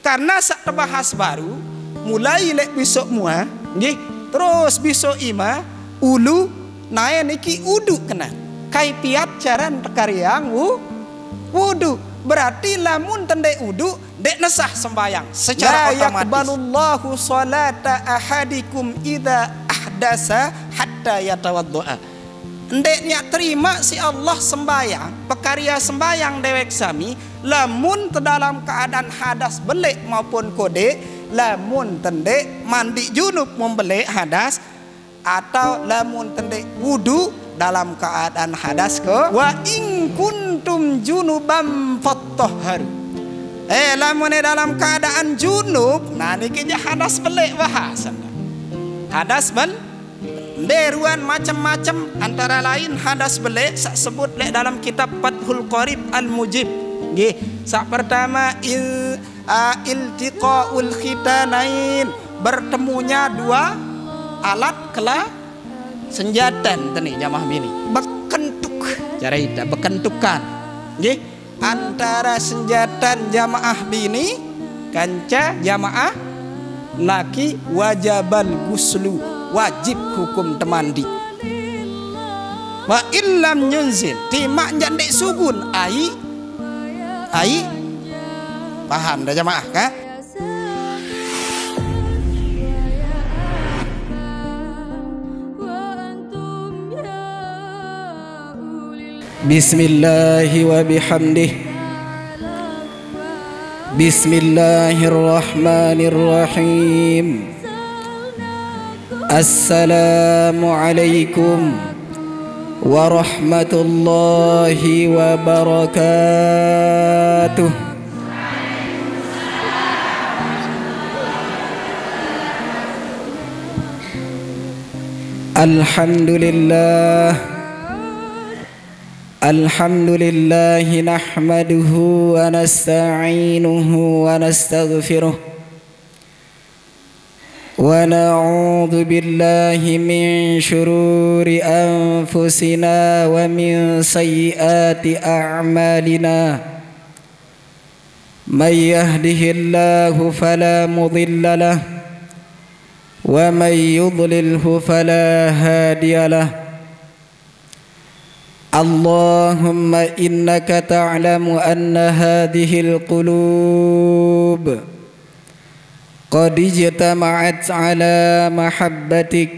karena sak terbahas baru mulai lek besok mua nggih terus besok ima ulu nae niki udu kena kaifiat caran tekaryang wudu berarti lamun tendek udu dek nesah sembayang secara otomatis. La yaqbalullahu salata ahadikum idza ahdasa hatta yatawaddoa. Ndeknya terima si Allah sembayang pekarya sembayang dewek sami lamun dalam keadaan hadas belik maupun kode, lamun tendek mandi junub membelek hadas, atau lamun tendek wudu dalam keadaan hadas ke wa in kuntum junuban fattahharu. Lamun dalam keadaan junub, nah niki hadas belik bahasana. Hadas beruan macam-macam, antara lain hadas belik sak sebut lek dalam kitab Fathul Qarib Al-Mujib. Nggih, sak pertama iltiqaul khitanain, bertemunya dua alat kela senjatan tani jamaah bini bekentuk cara itu bekentukan nggih antara senjatan jamaah bini kanca jamaah laki wajabal guslu wajib hukum temandi wa illam yunzil timak jandek sugun ai paham dah jamaah kan. Bismillahi wa bihamdih. Bismillahirrahmanirrahim. Assalamualaikum warahmatullahi wabarakatuh. Alhamdulillah. Alhamdulillah nahmaduhu wa nasta'inuhu wa nastaghfiruh wa na'udzu billahi min syururi anfusina wa min sayyiati a'malina may yahdihillahu fala mudilla lahu wa may yudlilhu fala hadiya lahu. اللهم إنك تعلم أن هذه القلوب قد اجتمعت على محبتك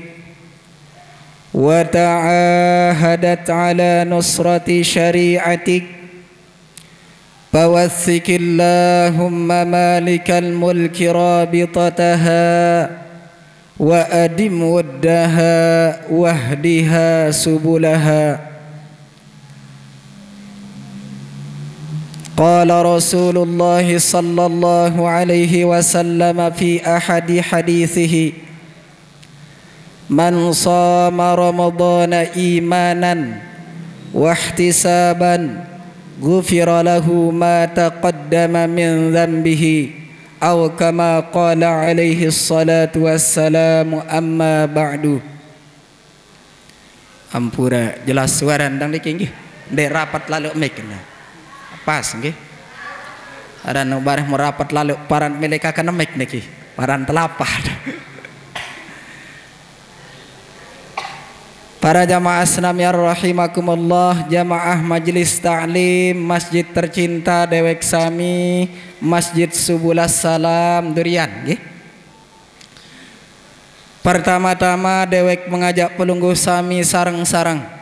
وتعاهدت على نصرة شريعتك فوثق اللهم مالك الملك رابطتها وأدم ودها واهدها سبلها. قال رسول الله صلى الله عليه وسلم في أحد حديثه من صام رمضان إيمانا واحتسابا غفر له ما تقدم من ذنبه أو كما قال عليه الصلاة والسلام. أما بعد. Ampura jelas suara ndang niki nggih ndek rapat lalu mic pas nggih. Ada nu bareh merapat lalu paran milik akademik niki, paran telapak. Para jamaah senam ya rahimakumullah, jamaah majelis ta'lim masjid tercinta dewek sami Masjid Subulas Salam Durian nggih. Pertama-tama dewek mengajak pelungguh sami sareng-sareng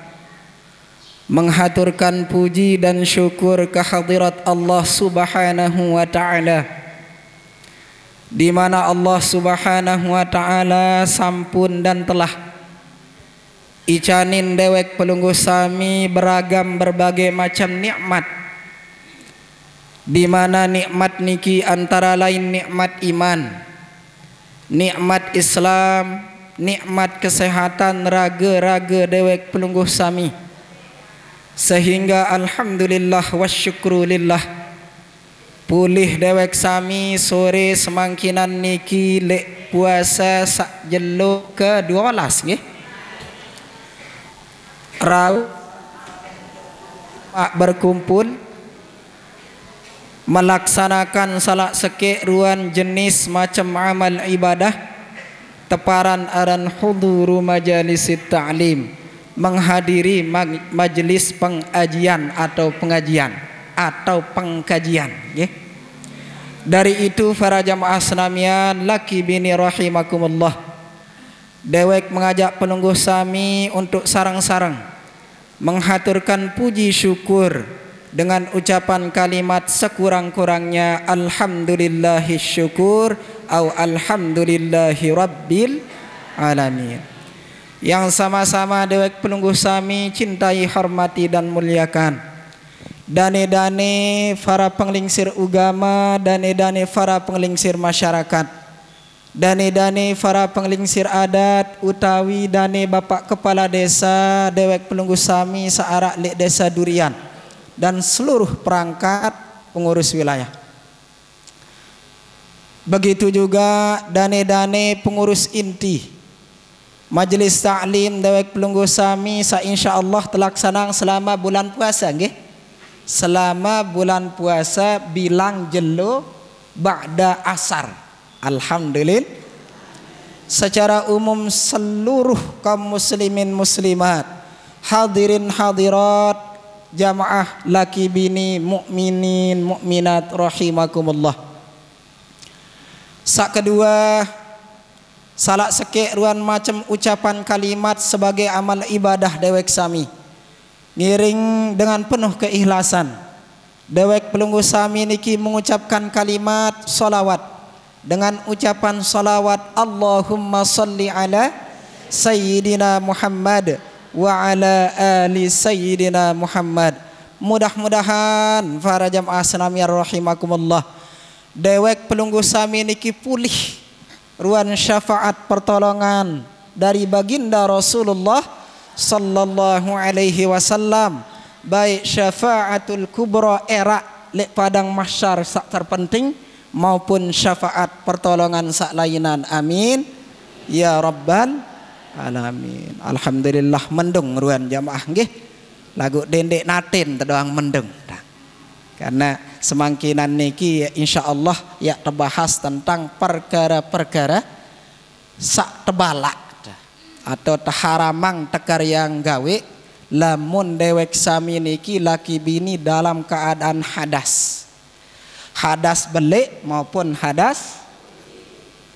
menghaturkan puji dan syukur kehadirat Allah Subhanahu wa taala, di mana Allah Subhanahu wa taala sampun dan telah icanin dewek pelungguh sami beragam berbagai macam nikmat, di mana nikmat niki antara lain nikmat iman, nikmat Islam, nikmat kesehatan raga-raga dewek pelungguh sami. Sehingga alhamdulillah wasyukrulillah pulih dewek sami sore semangkinan niki lek puasa sak jelo ke-12 nggih. Rau berkumpul melaksanakan salah sekeruan jenis macam amal ibadah teparan aran huduru majalisit ta'lim, menghadiri majelis pengajian atau pengajian atau pengkajian ya. Dari itu para jamaah senamian laki bini rahimakumullah, dewek mengajak penunggu sami untuk sarang-sarang menghaturkan puji syukur dengan ucapan kalimat sekurang-kurangnya alhamdulillahi syukur atau alhamdulillahi rabbil alamin, yang sama-sama dewek penunggu sami cintai, hormati dan muliakan. Dane-dane para penglingsir agama, dane-dane para penglingsir masyarakat, dane-dane para penglingsir adat utawi dane bapak kepala desa dewek penunggu sami searak lek desa Durian dan seluruh perangkat pengurus wilayah. Begitu juga dane-dane pengurus inti majelis ta'lim dewek penunggu sami sa insyaallah telaksanang selama bulan puasa nggih. Selama bulan puasa bilang jelo ba'da asar. Alhamdulillah. Secara umum seluruh kaum muslimin muslimat, hadirin hadirat, jamaah laki bini mukminin mukminat rahimakumullah. Sak kedua, salah sekeruan macam ucapan kalimat sebagai amal ibadah dewek sami ngiring dengan penuh keikhlasan. Dewek pelunggu sami niki mengucapkan kalimat salawat dengan ucapan salawat Allahumma salli ala sayyidina Muhammad wa ala ali sayyidina Muhammad. Mudah-mudahan para jamaah senamiar rahimakumullah, dewek pelunggu sami niki pulih ruan syafaat pertolongan dari baginda Rasulullah sallallahu alaihi wasallam, baik syafaatul kubra era lek padang mahsyar sak terpenting maupun syafaat pertolongan sak lainan, amin ya rabbal alamin. Alhamdulillah mendung ruan jamaah nggih, lagu dendek natin tedoang mendung karena semangkinan niki insyaallah ya terbahas tentang perkara-perkara sak tebalak atau taharamang tekar yang gawe lamun dewek sami niki laki bini dalam keadaan hadas, hadas belik maupun hadas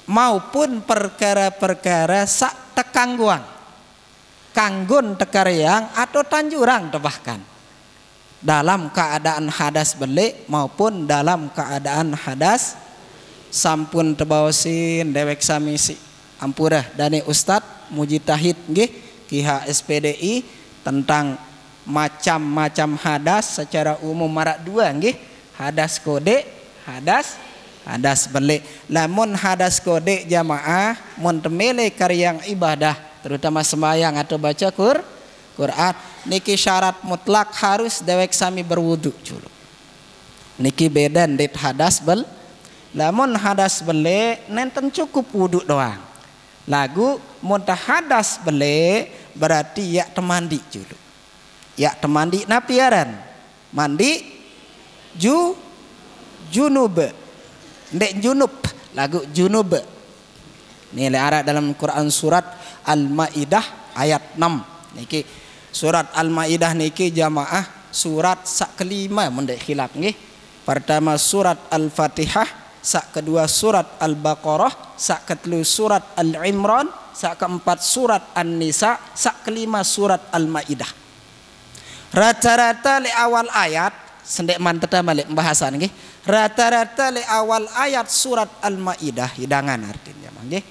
maupun perkara-perkara sak tekangguang kanggun tekar yang atau tanjurang bahkan dalam keadaan hadas belik maupun dalam keadaan hadas sampun tebawasin dewek sami si ampurah dane ustad mujitahid nggih Kiha SPDI tentang macam-macam hadas secara umum marak dua nggih, hadas kode, hadas belik. Lamun hadas kode jamaah mun temele karyang ibadah terutama sembahyang atau baca Quran niki syarat mutlak harus dewek sami berwudu dulu. Niki beda ndet hadas bel. Lamun hadas belik nenten cukup wudu doang. Lagu muntah hadas bele berarti ya temandi dulu. Ya temandi napiaran. Mandi junub. Ndek junub, lagu junub. Nilai arah dalam Quran surat Al-Maidah ayat 6. Niki surat Al-Maidah niki jamaah surat sak kelima mendek khilaf nggih. Pertama surat Al-Fatihah, sak kedua surat Al-Baqarah, sak ketelu surat Al-Imran, sak keempat surat An-Nisa, sak kelima surat Al-Maidah. Rata-rata le awal ayat sendek manteta balik bahasan nggih. Rata-rata le awal ayat surat Al-Maidah hidangan artinya nggih.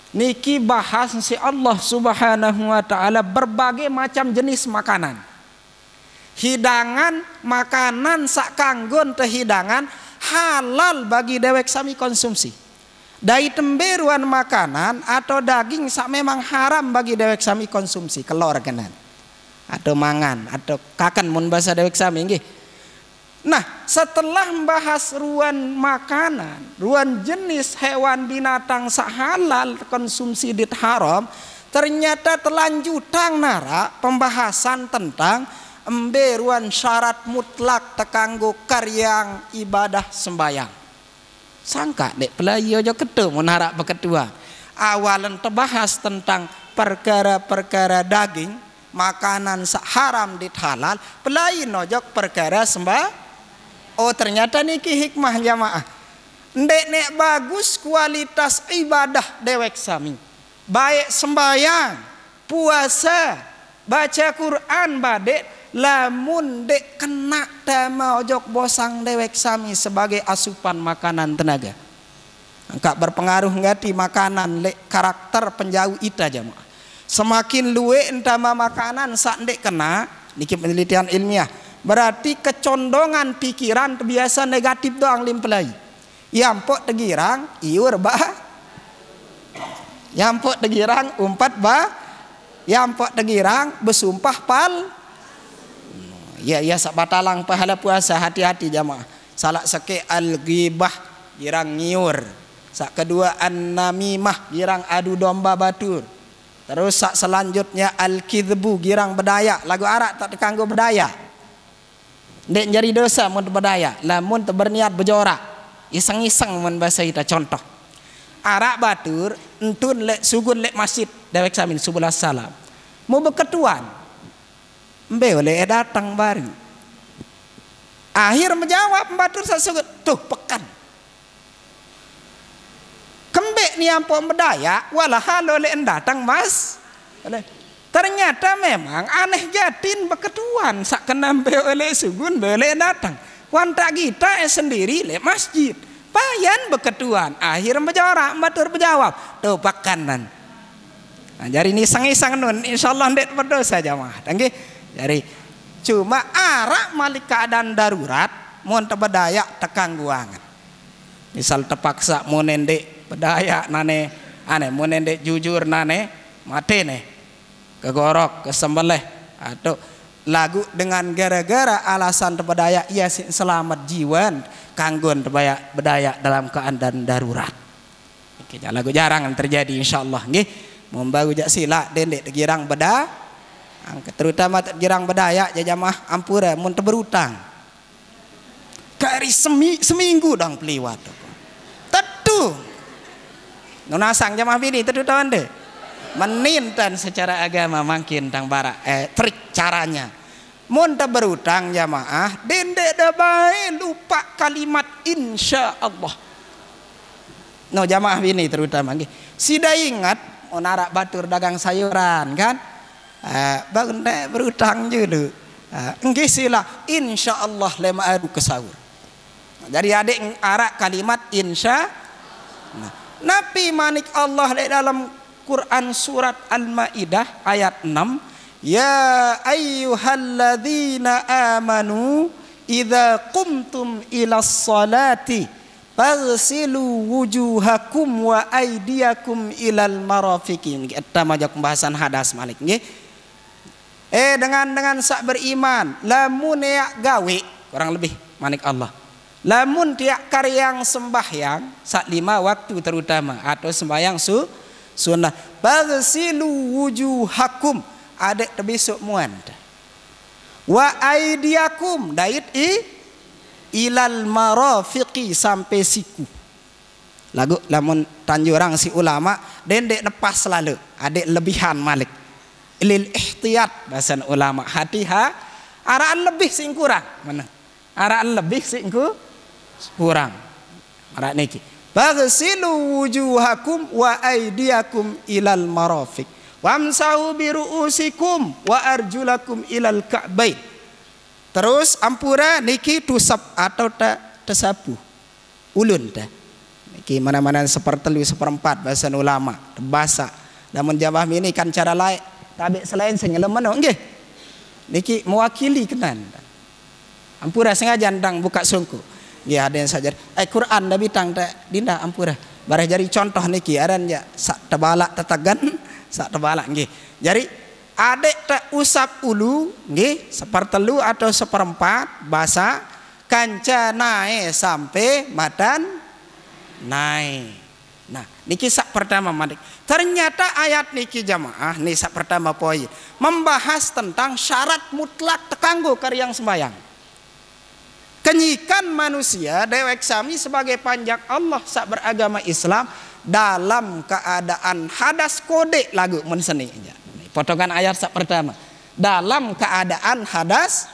Niki bahas si Allah Subhanahu wa taala berbagai macam jenis makanan. Hidangan makanan sak kanggon teh hidangan halal bagi dewek sami konsumsi. Dai temberuan makanan atau daging sak memang haram bagi dewek sami konsumsi, kelor kenan atau mangan atau kakan mun bahasa dewek sami nggih. Nah, setelah membahas ruan makanan, ruan jenis hewan binatang sak halal konsumsi dit haram, ternyata telanjutang nara pembahasan tentang embe ruan syarat mutlak tekanggo karyang ibadah sembayang. Sangka dek pelayu aja ketemu narak beketua. Awalan terbahas tentang perkara-perkara daging, makanan haram dit halal, pelayu nojok perkara oh ternyata niki hikmah jamaah. Ndek nek bagus kualitas ibadah dewek sami. Baik sembayang, puasa, baca Quran badek, lamun dek kena dama ojok bosang dewek sami sebagai asupan makanan tenaga. Angka berpengaruh ngati makanan lek karakter penjauh ita jamaah. Semakin luwe entama makanan sak ndek kena, niki penelitian ilmiah. Berarti kecondongan pikiran terbiasa negatif doang limpelai. Yampok tegirang iur bah. Yampok tegirang umpat bah. Yampok tegirang besumpah pal. Ya sak batalang pahala puasa, hati-hati jamaah. Salah seke al-ghibah girang ngiur. Sak kedua an-namimah girang adu domba batur. Terus sak selanjutnya al-kidbu girang bedaya. Lagu Arab tak dikanggo bedaya. Ndek jadi dosa mun bedaya, lamun berniat bejorak. Iseng-iseng mun bahasa kita contoh. Arak batur entun lek sugun lek masjid dewek samin subuh salam. Mau beketuan. Mbe oleh datang baru. Akhir menjawab batur sasugut tuh pekan. Kembek ni ampun berdaya walah halo lek datang mas. Ternyata memang aneh jatin beketuan sak kenambe oleh sugun boleh datang. Wanta kita sendiri le masjid. Payan beketuan. Akhir menjawab, batur berjawab. Tuh pakanan. Nah, jadi ini iseng-iseng nun. Insyaallah ndet berdosa jamaah. Tangge. Jadi cuma arak malik keadaan darurat. Mun tebedaya tekang guangan. Misal terpaksa mun ndek bedaya nane aneh mun ndek jujur nane mati nih. Kegorok, kesembelih atau lagu dengan gara-gara alasan terbedaya ia selamat jiwan kanggon bedaya dalam keadaan darurat. Oke, lagu jarang terjadi insyaallah nggih. Membagu jak sila dendek tegirang beda terutama tegirang bedaya jamaah ampura mun berutang. Kari seminggu dang peliwat. Tentu. Nunasang jamaah bini tentu tawan deh. Menintan secara agama makin tang bara trik caranya. Mun berutang jamaah dendek dabai lupa kalimat insya Allah. No jamaah bini terutama nggih. Sida ingat onarak batur dagang sayuran kan? Bangun dek berutang dulu. Nggih sila insya Allah lema adu ke sahur. Jadi adik arak kalimat insya. Nah, Nabi manik Allah dalam Quran surat Al-Maidah ayat 6, ya ayyuhalladzina amanu idza qumtum ilas salati faghsilu wujuhakum wa aydiyakum ilal marafiqin. Kita majak pembahasan hadas malik nggih. Dengan sak beriman lamun ya gawe kurang lebih manik Allah. Lamun tiak karyang sembahyang sak 5 waktu terutama atau sembahyang sunnah baghsilu wujuhakum adek terbesok muan wa aidiakum dait ilal marafiqi sampai siku. Lagu lamun tanjurang si ulama dendek lepas selalu adek lebihan malik lil ihtiyat bahasan ulama hati-ha araan lebih sing kurang mana araan lebih sing kurang arak niki baghsilu wujuhakum wa aydiyakum ilal marafiq wamsahu biruusikum wa arjulakum ilal ka'bain. Terus ampura niki tusap atau tesapu ulun ta niki mana-mana sepertelu seperempat bahasa ulama basa namun jamaah ini kan cara lain tabe selain senyelem mano nggih niki mewakili kenan ampura sengaja ndang buka sungku. Ya ada yang saja. Quran Nabi tang dinda ampura. Barah jari contoh niki aran ya sak tebalak tetagan sak tebalak nggih. Jadi adek tak usap ulu nggih sepertelu atau seperempat basa kanca naik sampai madan naik. Nah, niki sak pertama mandik. Ternyata ayat niki jamaah nih sak pertama poin membahas tentang syarat mutlak tekanggo karyang sembayang. Kenyikan manusia dewek sami sebagai panjak Allah sak beragama Islam dalam keadaan hadas kode lagu menseni. Potongan ayat sak pertama. Dalam keadaan hadas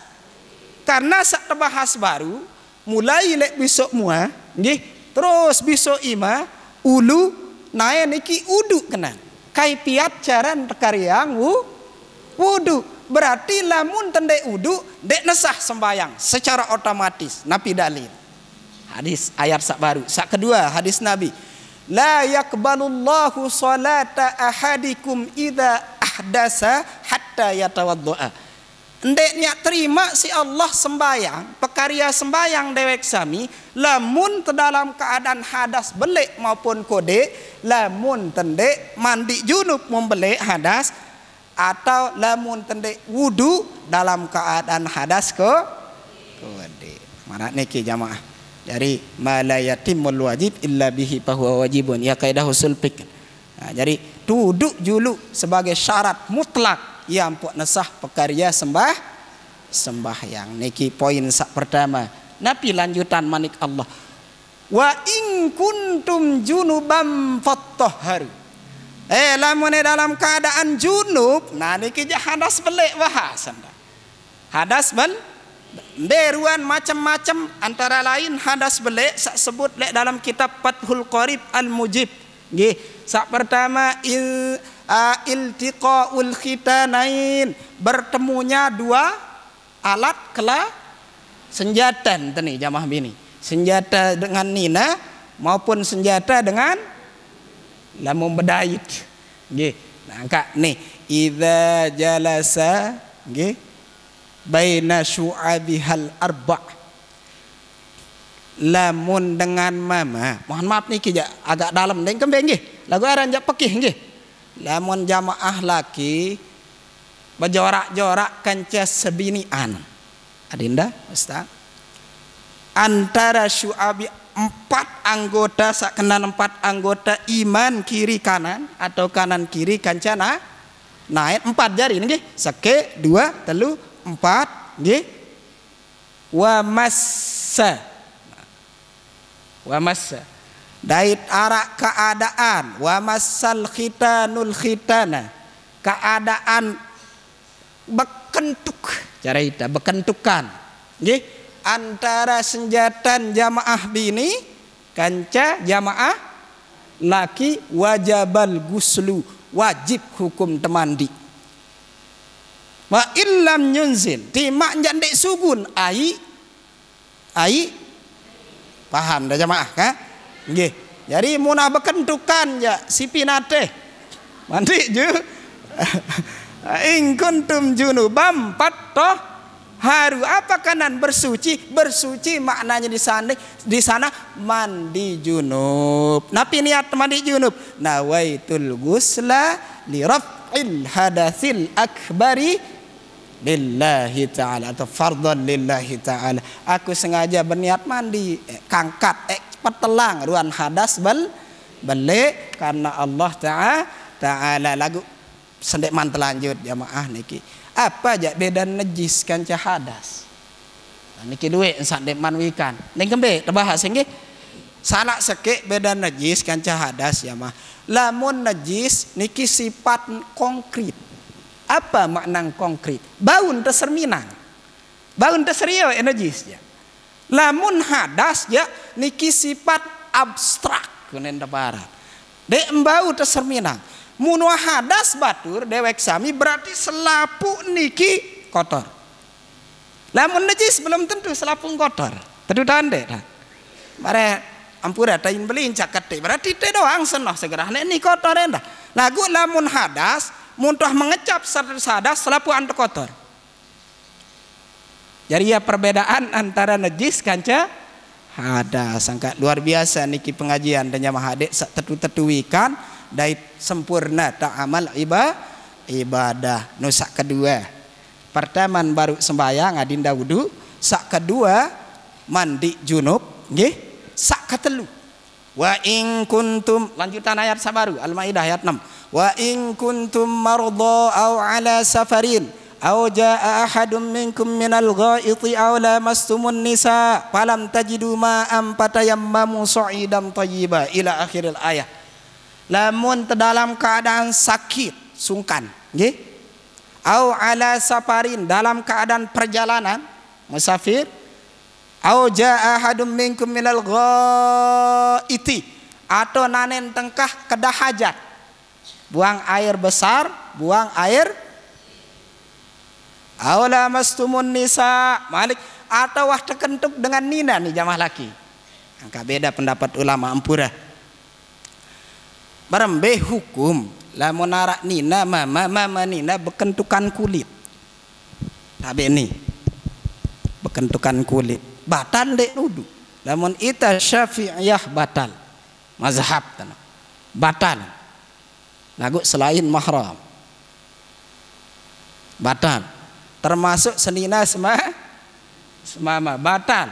karena sak terbahas baru mulai lek besok mua nggih terus besok ima ulu nae niki udu kenan kaipiat caran karyang wudu berarti lamun tende udu dek nesah sembayang secara otomatis napi dalil hadis ayat sak baru sak kedua hadis Nabi la yaqbalullahu salata ahadikum idza ahdasa hatta yatawaddaa. Ndeknya terima si Allah sembayang, pekarya sembayang dewek sami, lamun dalam keadaan hadas belik maupun kode, lamun tendek mandi junub membelik hadas, atau lamun tendek wudu dalam keadaan hadas kode. Mana niki jamaah? Dari ma la yatimul wajib illa bihi fahuwa wajibun. Ya kaidah usul fiqh. Nah, jadi duduk julu sebagai syarat mutlak yang pok nesah pekarya sembahyang niki poin sak pertama. Nabi lanjutan manik Allah wa in kuntum junubam fattahharu. Lamun dalam keadaan junub nah niki hadas belik bahas anda. Hadas deruan macam-macam antara lain hadas belik sak sebut lek dalam kitab Fathul Qarib Al-Mujib nggih. Sak pertama iltiqaul khitanain bertemunya dua alat senjata nih jamaah bini senjata dengan nina maupun senjata dengan lamun bedait nggih. Nah angka nih idza jalasa nggih baina syu'abihal arba' lamun dengan mama mohon maaf nih kijak agak dalam deng kembeng nggih lagu aran jak pekih nggih. Lamun jamaah laki berjorak-jorak kanca sebinian adinda ustaz antara syu'abi 4 anggota sakenan 4 anggota iman kiri kanan atau kanan kiri kancana naik 4 jari nggih seke 2 3 4 nggih wa massa dait arak keadaan wa massal khitanul khitana keadaan bekentuk cara itu bekentukan nggih antara senjatan jamaah bini kanca jamaah laki wajabal guslu wajib hukum temandi wa illam yunzil timak jandek sugun ai paham dah jamaah kan nggih. Jadi munah bekentukan ya si pinate mandi ju in kuntum junubam haru apa kanan bersuci maknanya di sana mandi junub. Napi niat mandi junub nawaitul gusla li raf'il hadatsil akbari lillahi ta'ala atau fardhan lillahi ta'ala. Aku sengaja berniat mandi kangkat petelang ruan hadas balik karena Allah ta'ala lagu sendek mantel lanjut jamaah niki apa aja beda najis kanca hadas nah, niki duit sandek manwikan ning kembe terbahas nggih salah seke beda najis kanca hadas jamaah lamun najis niki sifat konkret. Apa makna konkret? Baun terserminang baun terserio najis ya. Lamun hadas ya niki sifat abstrak kunen barat. Dek embau terserminang. Mun hadas batur dewek sami berarti selapu niki kotor. Lamun najis belum tentu selapu kotor. Tedu tande dah. Mare ampura tain belincak kate berarti te doang senoh segera nek ni kotor endah. Lagu lamun hadas muntah mengecap hadas selapu ante kotor. Jadi ya perbedaan antara najis kanca hadas sangka luar biasa niki pengajian dan jamaah adik tetu-tetuikan dait sempurna ta'amal ibadah. Nu sak kedua pertama baru sembayang adinda wudu sak kedua mandi junub nggih sak katelu Wa in kuntum, lanjutan ayat sabaru Al-Maidah ayat 6. Wa in kuntum marda aw ala safarin aw jaa ahadum minkum minal ghaiti aw lamastumun nisa falam tajidu ma'am fatayammamu sa'idan thayyiba ila akhiril ayat. Lamun dalam keadaan sakit, sungkan, nggih. Aw ala safarin, dalam keadaan perjalanan, musafir. Au jaa ahadum minkum minal ghaiti, atau nanen tengkah kedah hajat, buang air besar, buang air. Au lamastumun nisa, malik, atau wah terkentuk dengan nina nih jamaah laki. Angka beda pendapat ulama ampura. Barembe hukum lamun arak nina mama nina bekentukan kulit. Tabe nih. Bekentukan kulit. Batal dek nudu. Lamun ita Syafi'iyah batal. Mazhab tanah. Batal. Lagu selain mahram. Batal. Termasuk senina semama batal.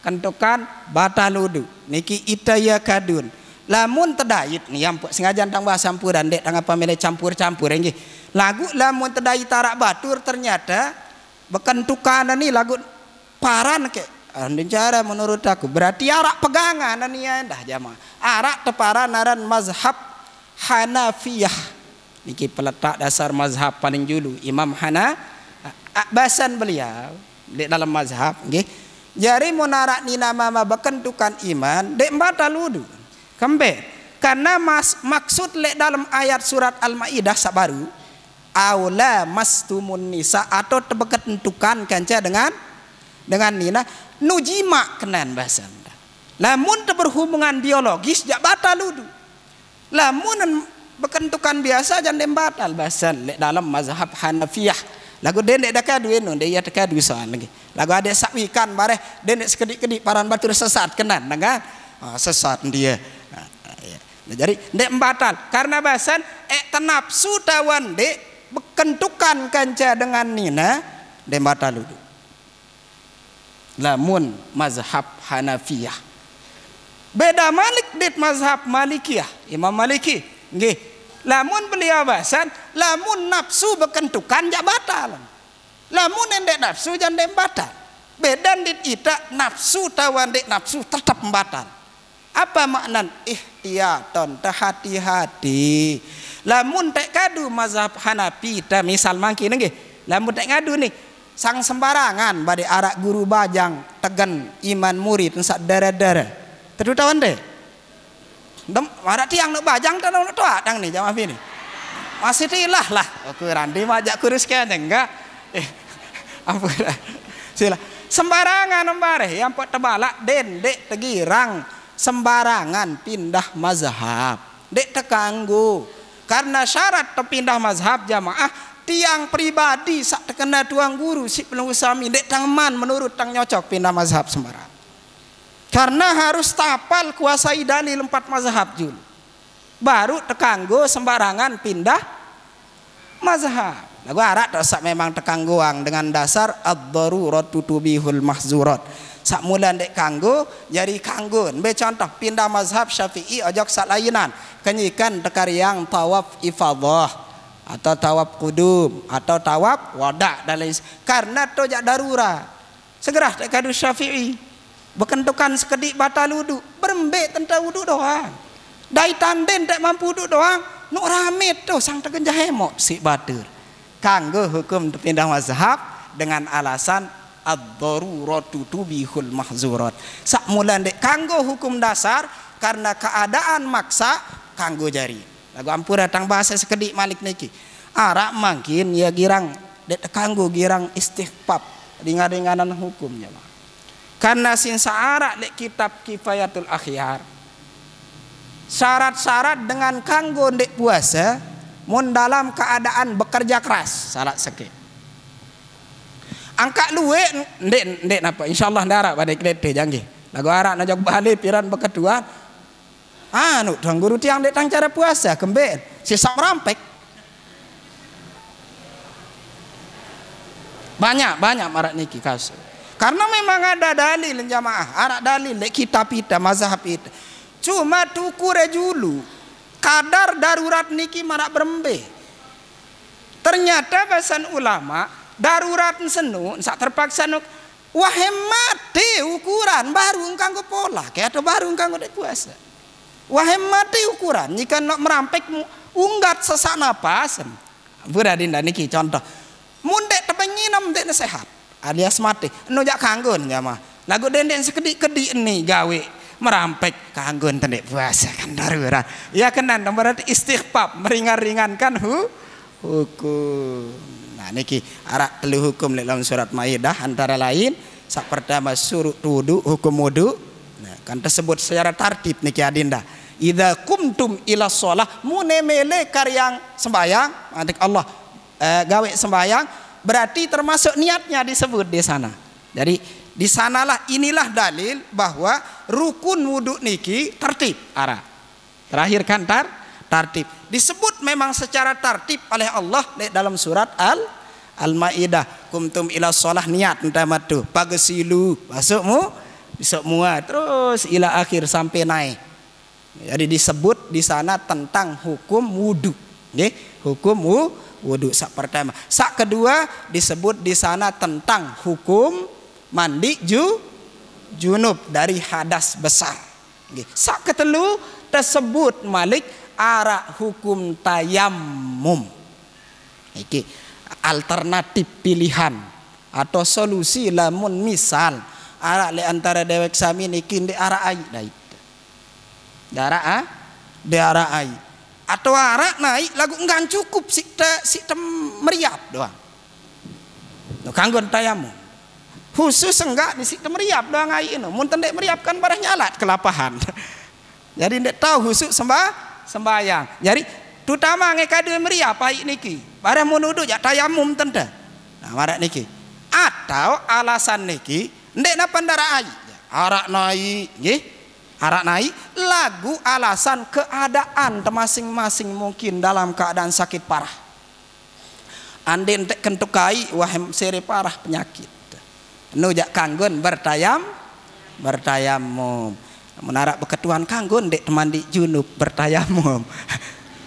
Kentukan batal nudu. Niki ita ya kadun. Lamun tedait nih ampun sengaja tang bahasa campuran dek tang apa milih campur-campur nggih. Lagu lamun tedait tarak batur ternyata bekentukan nih lagu paran ke cara menurut aku berarti arak pegangan nih dah jamaah arak teparan naran mazhab Hanafiyah niki peletak dasar mazhab paling dulu Imam bahasan beliau di dalam mazhab nggih jari munarak ni nama bekentukan iman dek batal wudu kembe karena maksud lek dalam ayat surat Al-Maidah sabaru aula mastumun nisa atau tebekentukan kanca dengan nina nujima kenan bahasan. Lamun berhubungan biologis jak batal wudu. Lamun bekentukan biasa jangan batal bahasan dalam mazhab Hanafiyah. Lagu dendek dakadu eno dia takadu soal lagi. Lagu ada sakwikan bareh dendek sekedik-kedik paran batur sesat kenan dengan sesat dia. Jadi dek batal karena bahasan tenapsu tawan dek bekentukan kanca dengan nina dek batal wudu. Lamun mazhab Hanafiyah beda Malik dit mazhab Malikiyah Imam Maliki nggih lamun beliau bahasan lamun nafsu bekentukan jak batal lamun endek nafsu jangan batal beda dit ita nafsu tawan dit nafsu tetap batal apa makna ihtiyaton hati-hati lamun tek kadu mazhab Hanafi ta misal mangki nggih lamun tek ngadu nih sang sembarangan bade arak guru bajang tegan iman murid sak dara-dara tedu tawan deh dem arak tiang nak bajang ta nak tua dang ni jamaah ini masih tilah lah aku randi majak kurus ke enggak ampun sila sembarangan embare yang pot tebalak dendek tegirang sembarangan pindah mazhab dek tekanggu karena syarat terpindah mazhab jamaah tiang pribadi sak terkena tuang guru si penusami dek tangman menurut tang nyocok pindah mazhab sembarang karena harus tapal kuasai dalil 4 mazhab jul baru tekanggo sembarangan pindah mazhab lagu arak sak memang tekanggoang dengan dasar ad-daruratu tubihul mahzurat sak mulan dek kanggo jadi kanggo be contoh pindah mazhab Syafi'i ojok sak lainan kenyikan tekariang tawaf ifadah atau tawaf kudum atau tawaf wada dan lain karena tojak darurat segera tak kadu Syafi'i bekentukan sekedik batal wudu berembek tentang wudu doang dai tanden tak mampu wudu doang nuk rame tu sang tergenjah hemok si batur kanggo hukum pindah mazhab dengan alasan ad-daruratu tubihul mahzurat sak mulan dek kanggo hukum dasar karena keadaan maksa kanggo jari lagu ampura tang bahasa sekedik Malik niki arak mungkin ya girang dek kanggo girang istighfar ringan-ringanan hukumnya karena sinsa arak dek kitab Kifayatul Akhyar syarat-syarat dengan kanggo dek puasa mun dalam keadaan bekerja keras syarat sekit angkat luwe ndek napa insyaallah ndarak pada krete janggih lagu arak najak balik piran bekeduan anu tang guru tiang dek tang cara puasa kemben sisa merampek banyak marak niki kasus karena memang ada dalil jamaah arak dalil dek kitab kita mazhab itu Cuma tukure julu kadar darurat niki marak berembe. Ternyata bahasan ulama darurat senu sak terpaksa nuk wahemate ukuran baru kanggo pola kayak atau baru kanggo dek puasa. Wahemate ukuran jika nak merampek unggat sesak napasan. Buradinda niki contoh. Mundek tepenginam dek sehat alias mati. Nujak kanggon jama. Lagu dendek sekedik-kedik ni gawe merampek kanggon tendek puasa kan darurat. Ya kenan berarti istighfar meringan-ringankan hukum. Nah niki arak telu hukum dalam surat Maidah antara lain sak pertama suruh wudu hukum wudu. Nah kan tersebut secara tartib niki adinda. Idza kumtum ila shalah munemele karyang sembayang adik Allah gawe sembayang berarti termasuk niatnya disebut di sana. Jadi di sanalah inilah dalil bahwa rukun wudu niki tertib arak. Terakhir kan tartib disebut memang secara tartib oleh Allah dalam surat Al-Maidah kumtum ila shalah niat entamatu pagesilu masukmu semua terus ila akhir sampai naik. Jadi disebut di sana tentang hukum wudu, nggih, hukum wudu sak pertama. Sak kedua disebut di sana tentang hukum mandi junub dari hadas besar. Nggih. Sak ketelu tersebut malik arak hukum tayammum. Iki alternatif pilihan atau solusi lamun misal arak le antara dewek sami niki ndek arak ai dai. Daerah ai atau arak naik lagu enggak cukup sikta meriap doang. No kanggon tayammum. Khusus enggak di sikta meriap doang ai ino. Mun tendek meriap kan barang nyalat kelapahan. Jadi ndak tahu khusus sembayang. Jadi terutama ngekade meriap ai niki. Barang mun wudu ya tayammum tenda. Nah marak niki. Atau alasan niki ndek napa ndara ai. Arak naik nggih. Arak naik lagu alasan keadaan masing-masing mungkin dalam keadaan sakit parah. Anden tek kentukai wahem sere parah penyakit. Nujak kanggon bertayamum. Menarak beketuan kanggon dek mandi junub bertayamum.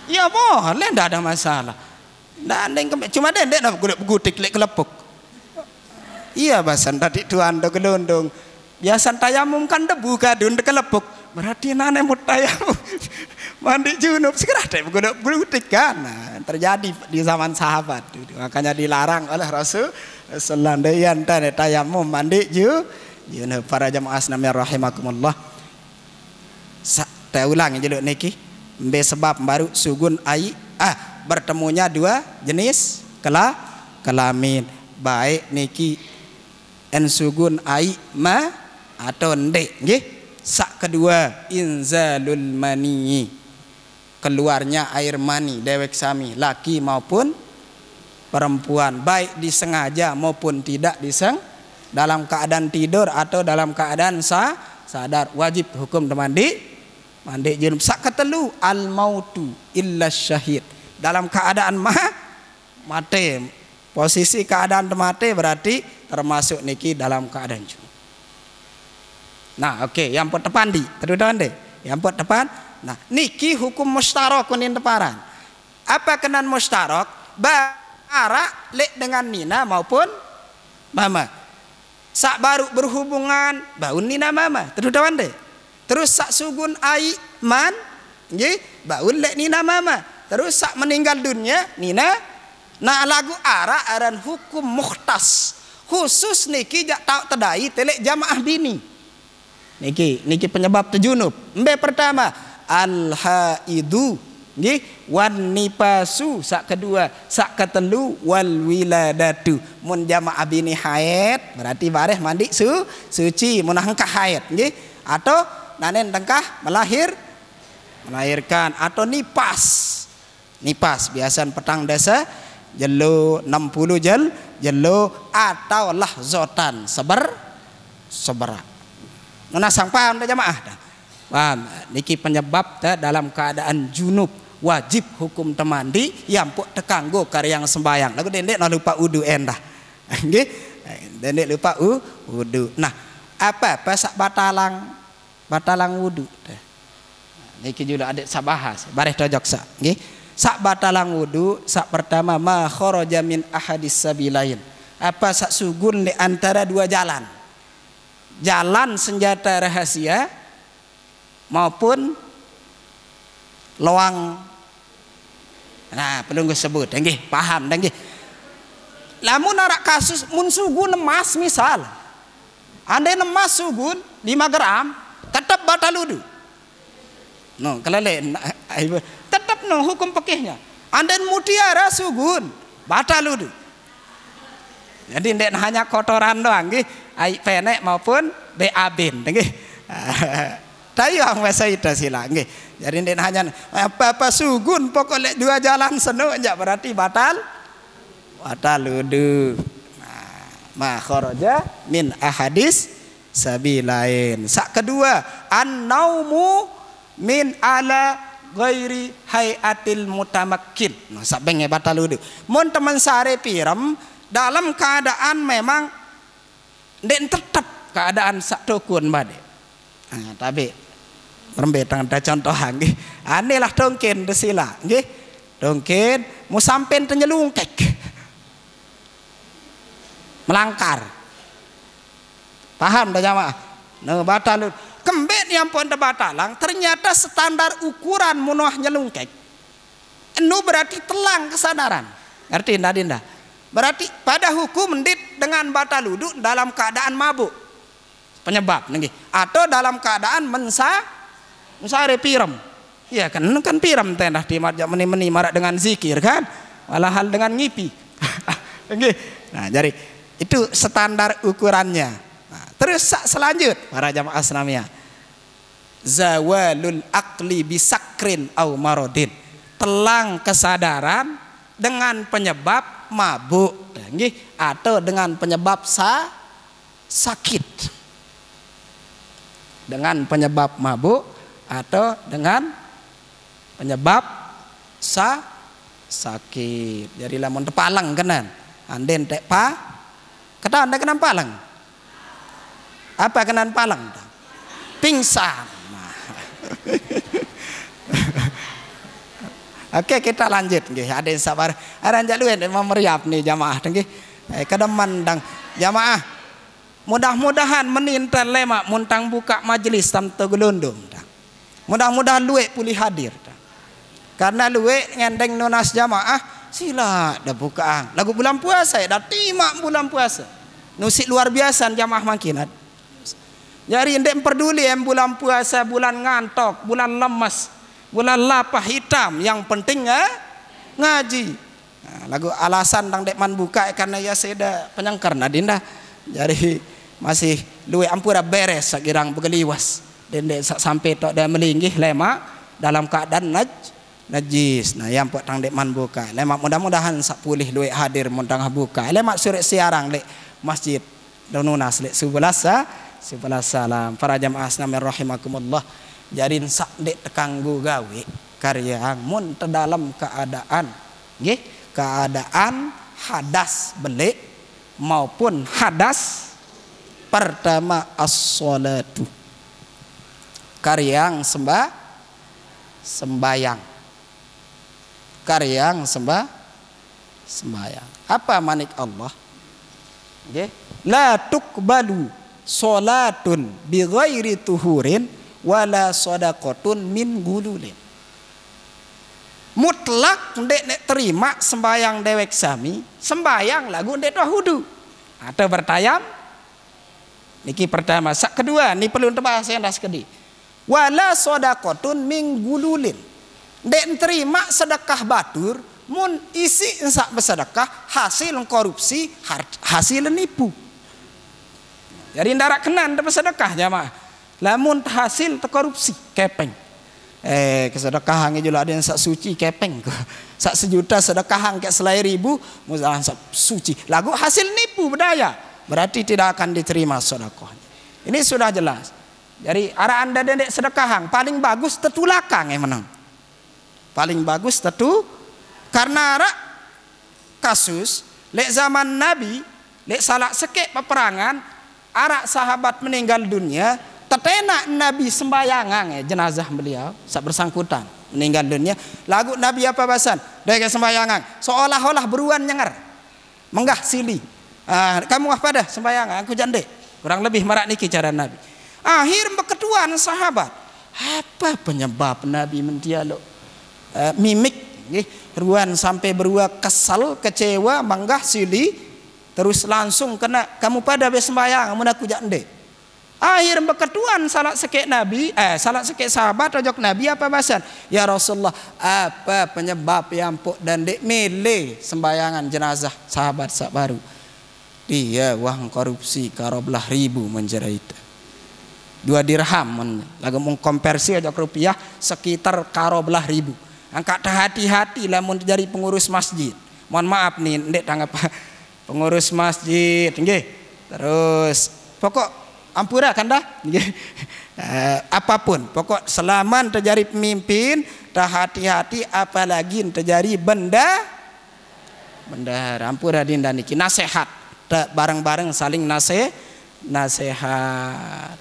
Ya boleh ndak ada masalah. Ndak cuma dek nak gudik lek kelepuk. Iya bahasan tadi tuan do gelondong. Biasa tayamum kan debu kadun kelepuk. Berarti nane mau tayamum mandi junub segera deh gudik kan. Nah, terjadi di zaman sahabat. Makanya dilarang oleh Rasul selandaian tayamum mandi junub. Para jamaah namanya rahimakumullah. Saya ulang jeluk niki. Mbe sebab baru sugun ai bertemunya dua jenis kelamin. Baik niki en sugun ai ma atau ndek nggih. Sak kedua inzalul mani, keluarnya air mani dewek sami laki maupun perempuan, baik disengaja maupun tidak dalam keadaan tidur atau dalam keadaan sadar, wajib hukum mandi junub. Sak ketelu al mautu illa syahid, dalam keadaan mati, posisi keadaan mati berarti termasuk niki dalam keadaan junub. Nah, oke, yang pot depan di, terus deh, yang pot depan. Nah, niki hukum mustarok kunin deparan. Apa kenan mustarok? Arak lek dengan nina maupun mama. Sak baru berhubungan baun nina mama, terus deh. Terus sak sugun ai man, nggih, baun lek nina mama. Terus sak meninggal dunia nina. Nah lagu arak aran hukum mukhtas. Khusus niki jak tau tedai telek jamaah bini. Niki penyebab junub. Mbe pertama al haidu nggih wan nipasu, sak kedua sak ketelu wal wiladatu. Mun jamaah bini haid berarti bareh mandi suci mun hengkah haid nggih atau nanen tengkah melahirkan atau nipas biasan petang desa jelo 60 jelo atau lahzotan seberak. Nona sang paham dah jamaah dah. Paham? Niki penyebab dah dalam keadaan junub wajib hukum temandi yang pok tekanggo karyang sembayang. Lagu dendek nak lupa wudu endah. Nggih. Dendek lupa wudu. Nah, apa sak batalang wudu dah. Niki juga adik sabahas. Bareh tojok sak. Nggih. Sak batalang wudu, sak pertama ma kharaja min ahadis sabilain. Apa sak sugun di antara dua jalan. Jalan senjata rahasia maupun loang. Nah, perlu gue sebut, nggih, paham nggih. Lamun arak kasus mun sugun emas misal. Andai emas sugun 5 gram, tetap batal wudu. No, kelele tetap no hukum fikihnya. Andai mutiara sugun, batal wudu. Jadi ndek hanya kotoran doang nggih, ai penek maupun beabin nggih. Tayang bahasa itu sila nggih. Jadi ndek hanya apa-apa sugun pokoknya dua jalan seno enggak berarti batal wudu. Nah, ma kharaja min ahadis sabilain. Sak kedua, an-naumu min ala ghairi hayatil mutamakkin. Nah, sak benge batal wudu. Mun teman sare pirem dalam keadaan memang ndek tetap keadaan sak tukun bade. Nah, tapi rembetang ada contoh nggih. Anilah dongken desila nggih. Dongken mau sampean tenyelungkek. Melangkar. Paham dah jamaah? Nah, batal. Kembet yang pun batalang ternyata standar ukuran munoh nyelungkek. Enu berarti telang kesadaran. Ngerti ndak dinda? Berarti pada hukum mendit dengan batal wudu dalam keadaan mabuk penyebab nggih atau dalam keadaan mensare pirem. Iya kan pirem tendah di marjak meni-meni marak dengan zikir kan walahal dengan ngipi. Nggih. Nah, jadi itu standar ukurannya. Nah, terus selanjut para jamaah Islamiyah. Zawalul aqli bisakrin au marodin. Telang kesadaran dengan penyebab mabuk nggih atau dengan penyebab sakit. Dengan penyebab mabuk atau dengan penyebab sakit. Jadi lamun tepalang kenan anden tek pa kata anda kenan palang. Apa kenan palang? Pingsan. Nah. Oke, kita lanjut nggih. Ada yang sabar. Aran jaluan mau meriap nih jamaah nggih. Kedeman dang jamaah. Mudah-mudahan menintan lemak muntang buka majelis tamto gelundung. Mudah-mudahan luwe pulih hadir. Karena luwe ngendeng nunas jamaah sila dah bukaan. Lagu bulan puasa dah timak bulan puasa. Nusik luar biasa jamaah makinat. Jadi ndek peduli bulan puasa, bulan ngantok, bulan lemas, bulan lapah hitam, yang penting ngaji. Nah, lagu alasan tang dek man buka karena ya seda penyangkar nadinda. Jadi masih luwe ampura beres sakirang begeliwas. Dan dek sampai tok dah melinggih lemak dalam keadaan najis. Nah, yang tang dek man buka. Lemak mudah-mudahan sak pulih luwe hadir muntang buka. Lemak surat siarang lek masjid Donunas lek 11 salam para jamaah sekalian rahimakumullah. Jadi sak dek tekanggu gawe karya mun dalam keadaan nggih keadaan hadas belik maupun hadas pertama as-salatu karyang sembayang karyang sembayang apa manik Allah nggih la tuqbalu salatun bi ghairi tuhurin wala sadaqatun min gululin. Mutlak ndek terima sembayang dewek sami, sembayang lagu ndek hudu atau bertayam. Niki pertama, sak kedua ni perlu tebas yang das kedi. Wala sadaqatun min gululin. Ndek terima sedekah batur mun isi sak bersedekah hasil korupsi, hasil nipu. Jadi ndarak kenan bersedekah jamaah. Lamun hasil korupsi kepeng. Kesedekahan juga ada yang sak suci kepeng. Sak sejuta sedekahan ke selai ribu muzahan sak suci. Lagu hasil nipu berdaya. Berarti tidak akan diterima sedekahnya. Ini sudah jelas. Jadi arah anda dendek sedekahan paling bagus tetulakang yang menang. Paling bagus tetu karena arah kasus lek zaman Nabi lek salak sekek peperangan arak sahabat meninggal dunia Tetenak Nabi sembayangan jenazah beliau sak bersangkutan meninggal dunia. Lagu Nabi apa bahasan? Daya sembayangan. Seolah-olah beruan nyengar. Menggah sili. Kamu apa dah sembayangan? Aku jande. Kurang lebih marak niki cara Nabi. Akhir berketuan sahabat. Apa penyebab Nabi mendialog? Mimik. Ruan sampai berua kesal, kecewa, menggah sili. Terus langsung kena. Kamu pada bersembayang. Kamu aku jande. Akhir berketuan salat sekek Nabi, salat sekek sahabat ojok Nabi apa bahasan? Ya Rasulullah, apa penyebab yang pok dan dek mele sembayangan jenazah sahabat sak baru? Dia wang korupsi karobelah ribu menjerit. 2 dirham, lagu mengkonversi ojok rupiah sekitar karobelah ribu. Angkat hati-hati lah mau jadi pengurus masjid. Mohon maaf nih, ndek tanggap pengurus masjid, nggih. Terus pokok ampura kan dah apapun pokok selaman terjadi pemimpin dah hati-hati apalagi terjadi benda ampura dinda niki nasihat bareng-bareng saling nasihat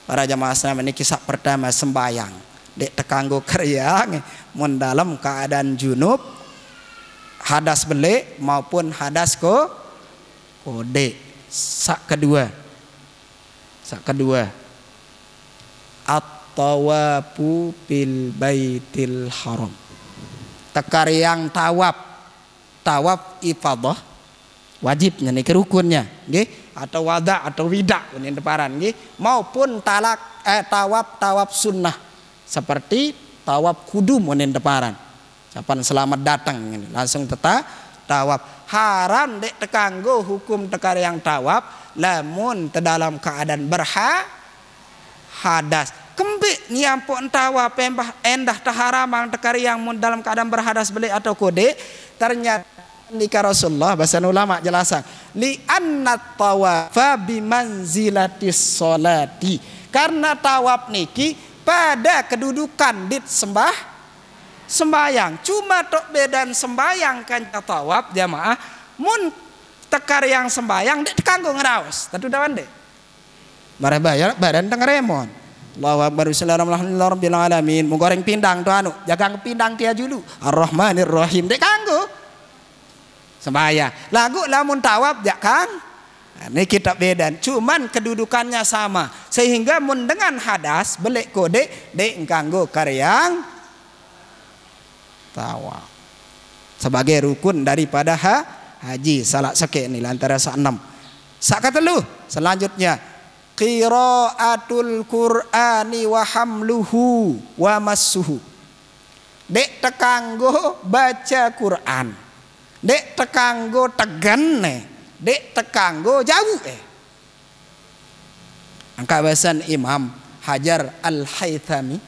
para jamaah Islam niki sak pertama sembayang dek tekanggo keryang mun dalam keadaan junub hadas belik maupun hadas kode sak kedua at-tawafu bil baitil haram. Tekar yang tawaf ifadah wajibnya nih rukunnya nggih atau wada atau wida ini deparan nggih maupun tawaf sunnah seperti tawaf kudum ini deparan. Kapan selamat datang ini langsung tawaf haram dek tekanggo hukum tekar yang tawaf lamun dalam keadaan berhadas kembik ni ampun tawaf endah taharamang tekar yang mun dalam keadaan berhadas beli atau kode ternyata nikah Rasulullah bahasa ulama jelasan li anna tawafa bimanzilatis sholati karena tawaf niki pada kedudukan dit sembayang cuma tok bedan sembayang kan tawaf jamaah mun tekar yang sembayang dek kanggo ngeraos tadu dawan dek marah bayar badan teng remon Allahu akbar sallallahu rabbil alamin mun goreng pindang tu anu jaga pindang tia julu arrahmanir rahim dek kanggo sembayang lagu lamun tawaf jak kang ini kita bedan cuman kedudukannya sama sehingga mun dengan hadas belek kode dek kanggo karyang tawaf sebagai rukun daripada haji salat sekek ni antara sak 6 sak katelu selanjutnya qiraatul qur'ani wa hamluhu wa massuhu dek tekanggo baca Quran dek tekanggo tegan dek tekanggo jauh angka bahasan Imam Hajar Al-Haythami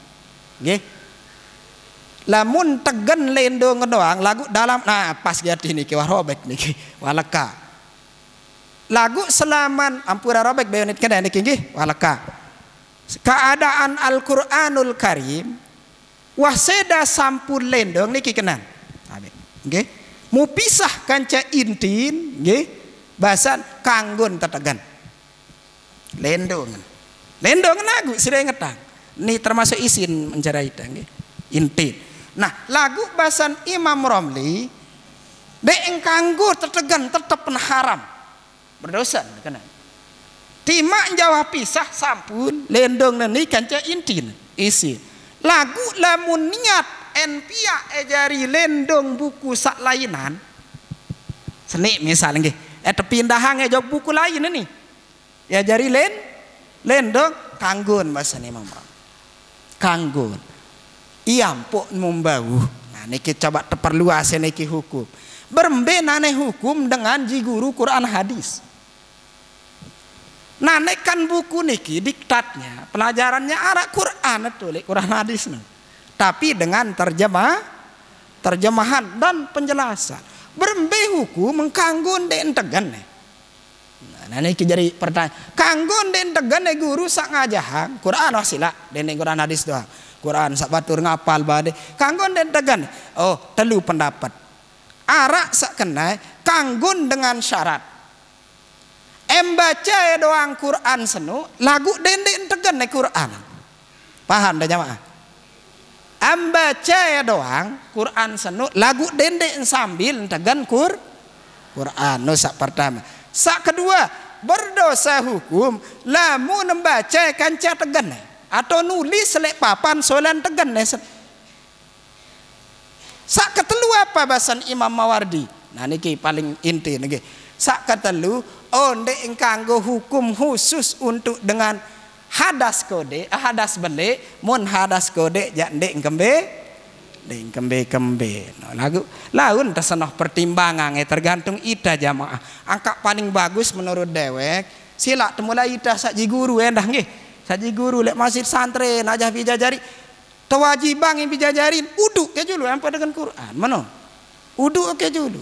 nggih lamun tegen lendong doang lagu dalam pas gati niki wah robek niki walaka lagu selaman ampura robek bayonit kada niki nggih walaka keadaan Al-Qur'anul Karim wah seda sampun lendong niki kenan nggih mu pisah kanca intin nggih bahasan kanggon tetegan lendong lagu sira ngetang ni termasuk isin mencerai nggih intin. Nah lagu bahasan Imam Romli dek kanggo tetegan tetep haram berdosa kena timak jawab pisah sampun lendong nani kanca intin isi lagu lamun niat enpia ejari lendong buku sak lainan seni misalnya nggih pindahan jawab buku lain ini ya jari lendong kanggon bahasa Imam Romli kanggon iampuk membau nah niki coba terperluas niki hukum berbenane hukum dengan jiguru Quran hadis nah nekan buku niki diktatnya pelajarannya arah Quran tulis Quran hadis tapi dengan terjemahan dan penjelasan berembe hukum mengkanggun den tegan nah niki jadi pertanyaan kanggun den tegan guru sak ngajahan Quran wasila den Quran hadis doang Quran sak batur ngapal bade kanggon den tegan oh telu pendapat arak sak kenai kanggon dengan syarat baca doang Quran senu lagu dendek tegan nih Quran. Paham dah jamaah? Baca doang Quran senu lagu dendek sambil tegan Quran. No sak pertama. Sak kedua, berdosa hukum lamun membaca kanca tegan atau nulis selek papan solan tegan sak ketelu apa bahasan Imam Mawardi. Nah niki paling inti niki. Sak ketelu ndek kanggo hukum khusus untuk dengan hadas kode, hadas beli, mun hadas kode jak ndek kembe. No, laun tersenah pertimbangan tergantung ida jamaah. Angka paling bagus menurut dewek sila temulai ida saji guru endah nggih. Saji guru lek masjid santri najah bijajari tewajibang yang bijajarin uduk ke julu apa dengan Quran. Mana? Uduk ke julu.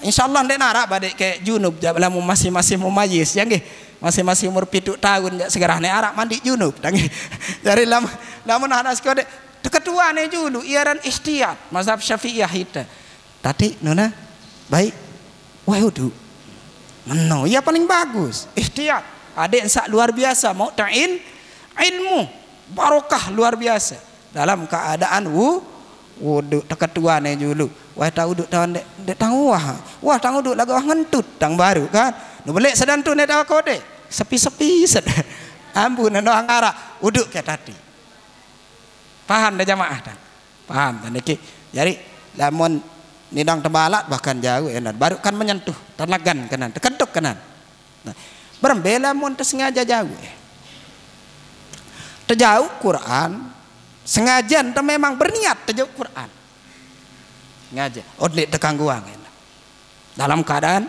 Insyaallah ndek narak badek ke junub lamun masih mumayyiz ya nggih. Masih umur 7 tahun jak segera nek arak mandi junub nggih. Dari lamun hadas kode ketua ne julu iaran ihtiyat mazhab Syafi'iyah kita. Tadi nona baik wah uduk. Meno ya paling bagus ihtiyat. Adik sak luar biasa mau ta'il ilmu barokah luar biasa dalam keadaan wuduk ketua ne julu. Wah tahu uduk tahun dek tahu wah tahu uduk lagu ngentut tang baru kan. Nu belek sedan tu ne tahu kode sepi-sepi sed. Ampun no angara uduk ke tadi. Paham dah jamaah dan paham dan iki jadi lamun nidang tebalat bahkan jauh enak baru kan menyentuh terlagan kanan terkentuk kanan. Nah, berembela mun tersengaja jauh terjauh Quran sengaja ente memang berniat terjauh Quran sengaja odlik tekangguang dalam keadaan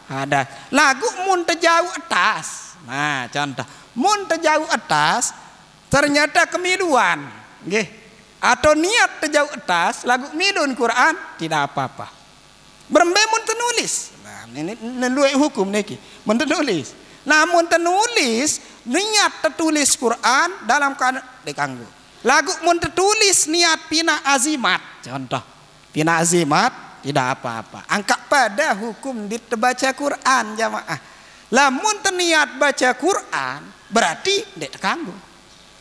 ada lagu mun terjauh atas. Nah contoh mun terjauh atas ternyata kemiluan nggih atau niat terjauh atas lagu milun Quran tidak apa-apa. Berembe mun tenulis. Nah ini neluai hukum niki mun tenulis. Namun tenulis niat tertulis Quran dalam keadaan dikanggo. Lagu mun tertulis niat pina azimat. Contoh pina azimat tidak apa-apa. Angkat pada hukum dibaca Quran jamaah. Lamun terniat baca Quran berarti dek terkanggo.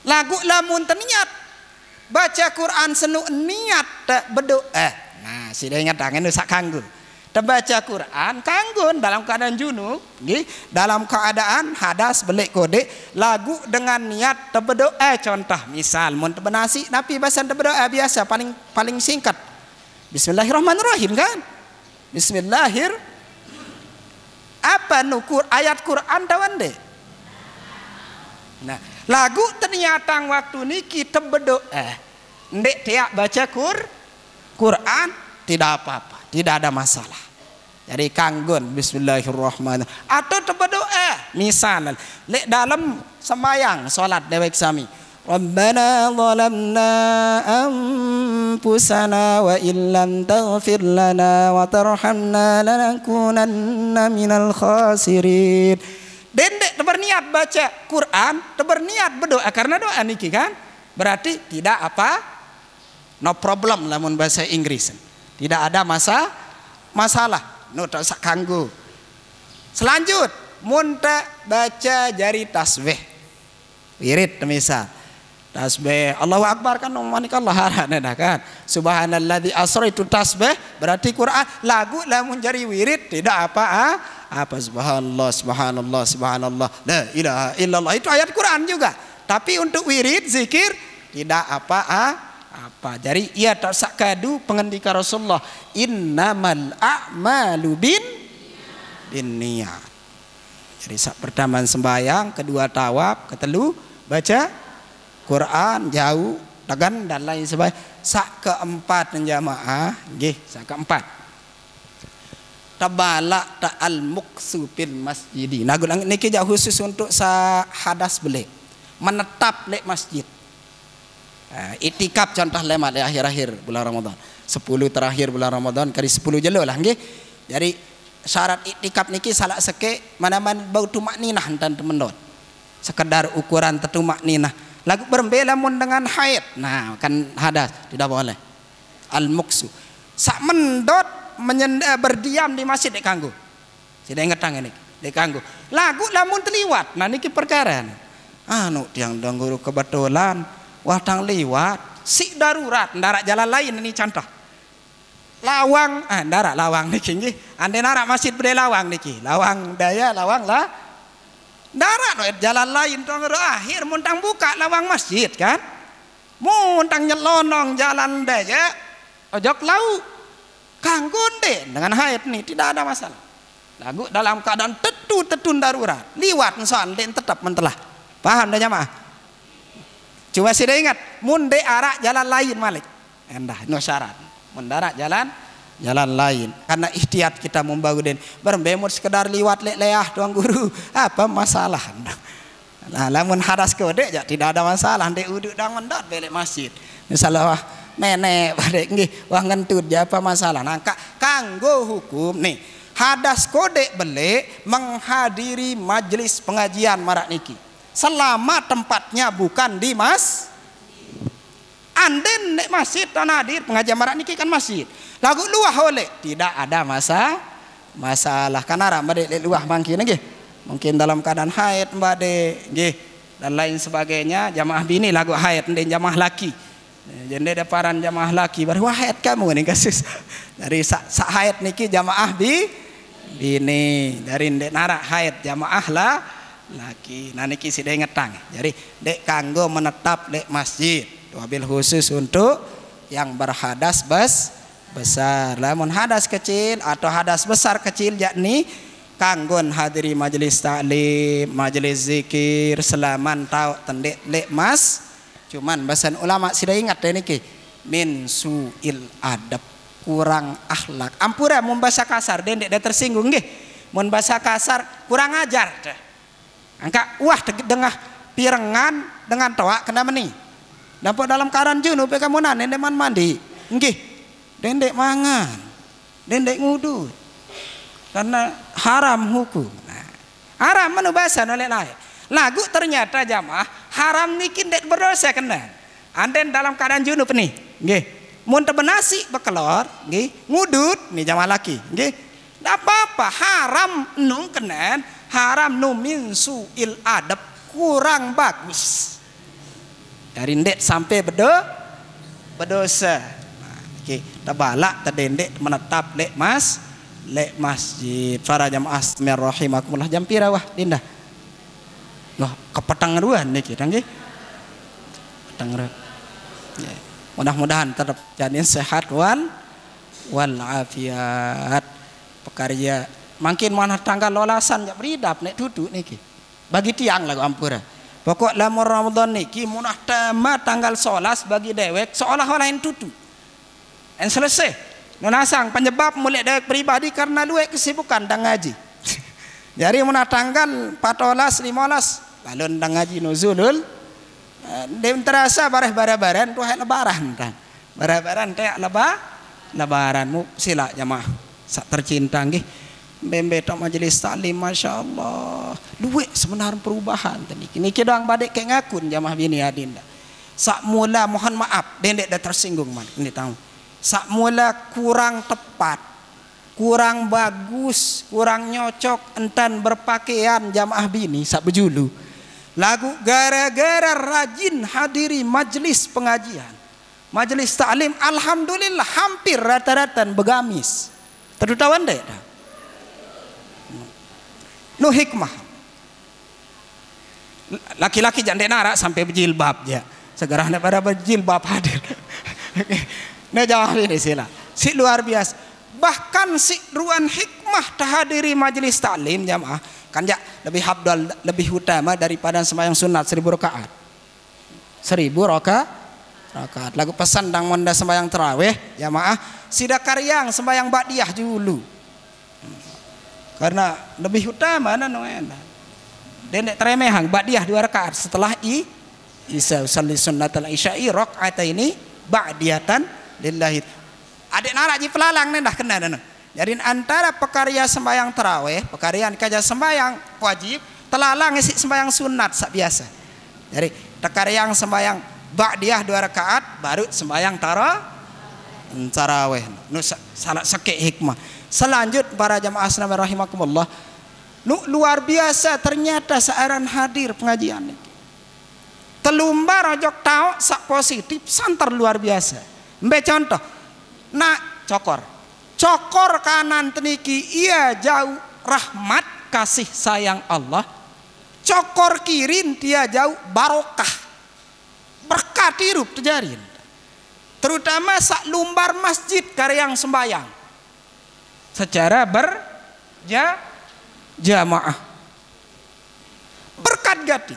Lagu lamun terniat baca Quran senu niat berdoa. Nah, sudah ingat tangan sak kanggo. Terbaca Quran kanggo dalam keadaan junub, nggih, dalam keadaan hadas belik kode, lagu dengan niat berdoa contoh misal mun benasi napi bahasan berdoa biasa paling singkat. Bismillahirrahmanirrahim kan? Apa nukur ayat Quran tawande? Nah, lagu ternyata waktu ini kita berdoa ndek tiak baca Quran tidak apa-apa, tidak ada masalah. Jadi kanggon bismillahirrahmanirrahim atau berdoa misal lek dalam sembahyang salat dewek sami Rabbana zalamna anfusana wa illam taghfir lana wa tarhamna lanakunanna minal khasirin. Dendek berniat baca Quran, berniat berdoa karena doa niki kan berarti tidak apa no problem lamun bahasa Inggris tidak ada masalah no tak sak kanggo. Selanjut mun baca jari tasbih wirid misal tasbih Allahu Akbar kan Allah harana kan subhanalladzi asra itu tasbih berarti Quran lagu lamun jari wirid tidak apa subhanallah la ilaha illallah itu ayat Quran juga tapi untuk wirid zikir tidak apa jadi ia tak sakadu pengendika Rasulullah innamal a'malu binniyat. Jadi sak pertama sembahyang, kedua tawaf, ketelu baca Quran jauh dagan dan lain sebagainya. Sak keempat jamaah nggih sak keempat tabala ta'al muqsu fil masjidi. Nah niki jak khusus untuk sa hadas belik menetap lek masjid. Itikaf contoh lemat di akhir-akhir bulan Ramadan 10 terakhir bulan Ramadan kali 10 jelo lah nggih. Jadi syarat itikaf niki salah seke mana-mana bau tumak ninah dan temendot sekedar ukuran tetumak ninah lagu berbeda mun dengan haid nah kan hadas tidak boleh al muqsu sak mendot berdiam di masjid kanggo tidak ingat tang ini kanggo. Lagu lamun teliwat. Nah niki perkara. Anu tiang dong guru kebetulan wah tang liwat si darurat ndarak jalan lain ini contoh. Lawang ndarak lawang niki nggih. Ande narak masjid bede lawang niki. Lawang daya lawang lah. Ndarak jalan lain tong akhir muntang buka lawang masjid kan. Muntang nyelonong jalan daya ojok lauk kanggo dengan haid nih tidak ada masalah. Lagu dalam keadaan tetun darurat liwat soal den tetap mentelah paham dah jamaah. Cuma sudah ingat munde arah jalan lain malik endah no syarat mendarat jalan lain karena ikhtiat kita membawa den bermemut sekedar liwat leah tuang guru apa masalah. Nah lamun hadas kode ya tidak ada masalah dek uduk dang mendot belek masjid misalnya wah nenek badek nggih wah ngentut ya apa masalah. Nah kanggo hukum nih hadas kode beli menghadiri majelis pengajian marak niki selama tempatnya bukan di anden nek masjid tanah hadir pengajian marak niki kan masjid lagu luah oleh tidak ada masalah karena mbak dek luah mangkin nggih mungkin dalam keadaan haid mbak dek nggih dan lain sebagainya jamaah bini lagu haid dan jamaah laki jadi deparan jamaah laki baru wah haid kamu nih kasus dari sak haid niki jamaah bini dari dek narak haid jamaah lah laki nah niki sida ngetang jadi dek kanggo menetap dek masjid wabil khusus untuk yang berhadas besar lamun hadas kecil atau hadas besar kecil yakni kanggon hadiri majelis taklim majelis zikir selaman tau tendek lek mas cuman bahasan ulama sida ingat deh niki min suil adab kurang akhlak ampura mun bahasa kasar dendek dah tersinggung nggih mun bahasa kasar kurang ajar dah angka wah dengah pirengan dengan toak kena meni dapat dalam keadaan junub kamu dendek mandi nggih dendek mangan dendek ngudu karena haram hukum nah, haram manu bahasa oleh lain lagu ternyata jamaah haram niki dendek berdosa kena anden dalam keadaan junub nih nggih mun tebenasi bekelor nggih ngudut nih jamaah laki nggih ndak apa-apa haram nu kenen haram nu min suil adab kurang bagus dari ndek sampai berdosa nah, nggih tabalak tedendek menetap lek masjid para jamaah rahimakumullah jam pira wah dinda loh kepetang ruan niki nggih petang ruan yeah. Mudah-mudahan tetap janin sehat wal afiat pekarya makin mana tanggal lolasan ya beridap nek duduk niki bagi tiang lagu ampura pokok lamun Ramadan niki munah tamat tanggal 11 bagi dewek seolah-olah yang duduk en selesai nunasang penyebab mulai dewek pribadi karena luwek kesibukan dan ngaji jadi munah tanggal 14 15 lalu ndang ngaji nuzulul dem terasa bareh-baran tuh lebaran kan bareh-baran teh lebaran mu sila jamaah sak tercinta nggih bembe tok majelis taklim masyaallah duwe sebenarnya perubahan tadi niki doang badek kayak ngakun jamaah bini adinda sak mula mohon maaf dendek dah tersinggung man ini tahu sak mula kurang tepat kurang bagus kurang nyocok entan berpakaian jamaah bini sak bejulu lagu gara-gara rajin hadiri majelis pengajian majelis taklim alhamdulillah hampir rata-rata begamis terutama deh nu hikmah laki-laki jande narak sampai berjilbab ya segera pada berjilbab hadir nah jawab ini sila si luar biasa bahkan si ruan hikmah tahadiri majelis taklim jamaah kan ya lebih habdal lebih utama daripada sembahyang sunat 1000 rakaat 1000 rakaat lagu pesan dang monda sembahyang tarawih jamaah sida karyang sembahyang ba'diyah dulu karena lebih utama nanu enak dendek teremehang ba'diyah 2 rakaat setelah isya usalli sunnatal isya'i rakaataini ba'diyatan lillahi adek narak ji pelalang dah kena dana. Jadi antara pekarya sembahyang tarawih, pekarian kaja sembahyang wajib, telalang isi sembahyang sunat sak biasa. Jadi tekaryang sembahyang ba'diyah 2 rakaat baru sembahyang tarawih. Nu salah sakit hikmah. Selanjut para jamaah asnama rahimakumullah luar biasa ternyata searan hadir pengajian ini. Telumbar ojok tau sak positif santer luar biasa. Mbe contoh, nak cokor kanan teniki ia jauh rahmat kasih sayang Allah. Cokor kirin dia jauh barokah berkat hirup terjarin. Terutama sak lumbar masjid karyang sembayang secara berjamaah berkat gati.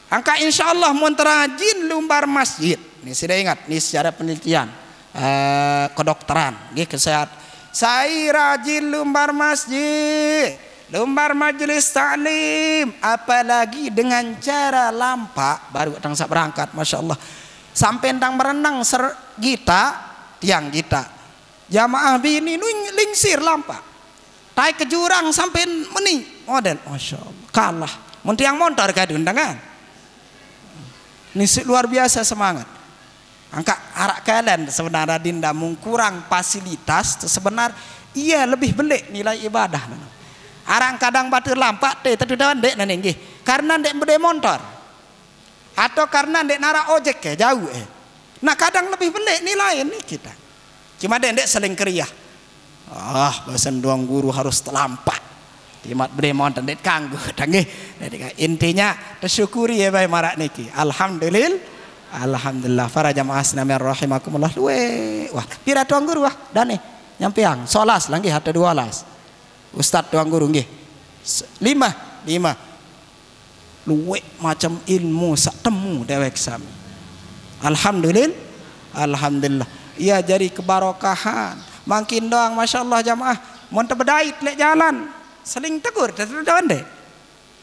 Angka insya Allah monterajin lumbar masjid. Ini sudah ingat, ini secara penelitian kedokteran, kesehatan. Saya rajin lumbar masjid, lumbar majelis taklim, apalagi dengan cara lampak baru tang sak berangkat, masya Allah. Sampai tang berenang tiang kita, jamaah bini lingsir lampak, tai ke jurang sampai meni model, masya Allah. Kalah, muntiang motor kadun tangan. Ini luar biasa semangat. Angka arak kalian sebenarnya dinda kurang fasilitas sebenarnya iya lebih belik nilai ibadah. Arang kadang batu lampak teh terdudawan dek nanti karena dek bede motor atau karena dek nara ojek jauh Nah kadang lebih belik nilai ini kita. Cuma dek seling keriah. Bahasa doang guru harus telampak. Timat beri monten det kanggo tangi. Intinya tersyukuri ya bae marak niki. Alhamdulillah para jamaah sekalian rahimakumullah. Wah, pira tuang guru wah dane nyampeang 11 lagi hata 12. Ustaz tuang guru nggih. 5. Luwe macam ilmu sak temu dewek sami. Alhamdulillah. Iya jadi kebarokahan. Makin doang masyaallah jamaah mun tebedait lek jalan. Seling tegur,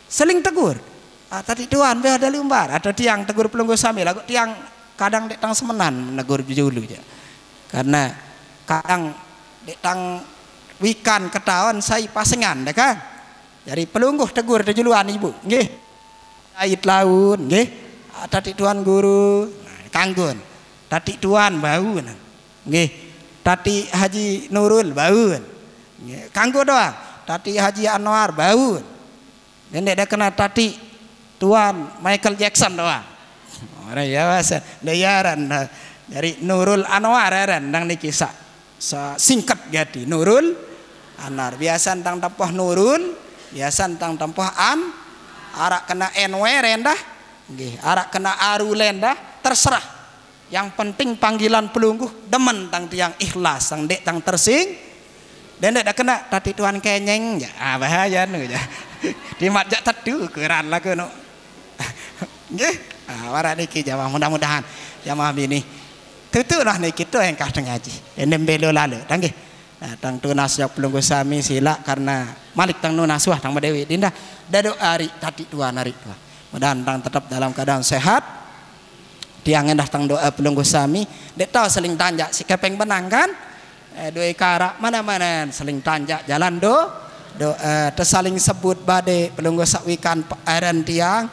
seling tegur. Tadi tuan be ada lumbar atau tiang tegur pelunggu sami lagu tiang kadang dek tang semenan negur julu ya. Karena kadang dek tang wikan ketahuan saya pasengan deh kan. Jadi pelungguh tegur juluan ibu, nggih. Ait laun, nggih. Tadi tuan guru, kanggun. Tadi tuan bau, nggih. Tadi Haji Nurul bau, kanggo doang. Tati Haji Anwar bau. Nenek dah kena tati tuan Michael Jackson doang. Orang ya bahasa dayaran dari Nurul Anwar ran dang niki singkat gati Nurul Anwar. Biasa tentang tempoh Nurul, biasa tentang tempoh arak kena NW rendah, nggih, arak kena Aru rendah, terserah. Yang penting panggilan pelungguh demen tang tiang ikhlas, tang dek tang tersing. Dan dah kena tati tuan kenyeng ya bahaya nu ya. Dimat jak tedu keran lah kono. Nggih. Wara niki jamaah mudah-mudahan jamaah bini tutulah niki tu engkah teng ngaji. Endem belo lalu tang nggih. Tang tunas jak pelungguh sami sila karena malik tang nunas wah tang Dewi dinda dado ari tati tuan ari tuan. Mudahan tang tetap dalam keadaan sehat. Tiang endah tang doa pelungguh sami dek tahu seling tanjak si kepeng benang kan. Dua karak mana-mana saling tanjak jalan doa tersaling sebut badai pelunggu sakwikan aran tiang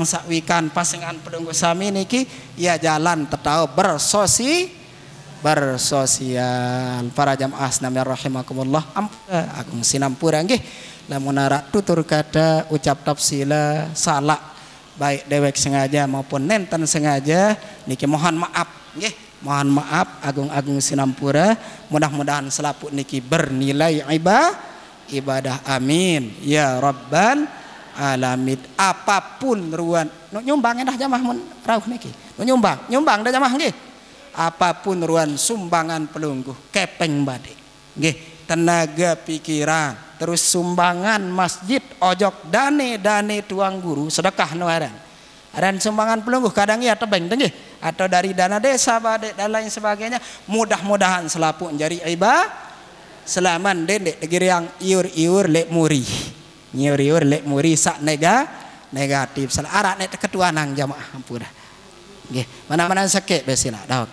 sakwikan pasangan pelunggu sami niki ya jalan tetau bersosial para jamaah sekalian rahimakumullah. Agung sinampura nggih lamun arak tutur kata ucap tafsila salah baik dewek sengaja maupun nenten sengaja niki mohon maaf nggih. Mohon maaf agung-agung sinampura. Mudah-mudahan selaput niki bernilai ibadah. Amin ya rabbal alamin. Apapun ruan nyumbang dah jamaah mun rauh niki. Nyumbang dah jamaah nggih. Apapun ruan sumbangan pelungguh kepeng bade. Nggih, tenaga pikiran, terus sumbangan masjid, ojok dane tuang guru sedekah nuaran. Dan sumbangan pelungguh kadang ya tebeng nggih atau dari dana desa badek dan lain sebagainya. Mudah-mudahan selaput jari ibadah selaman dendek negeri yang iur lek muri sak negatif salah arak nek ketua nang jamaah ampura nggih mana-mana sakit besina dawak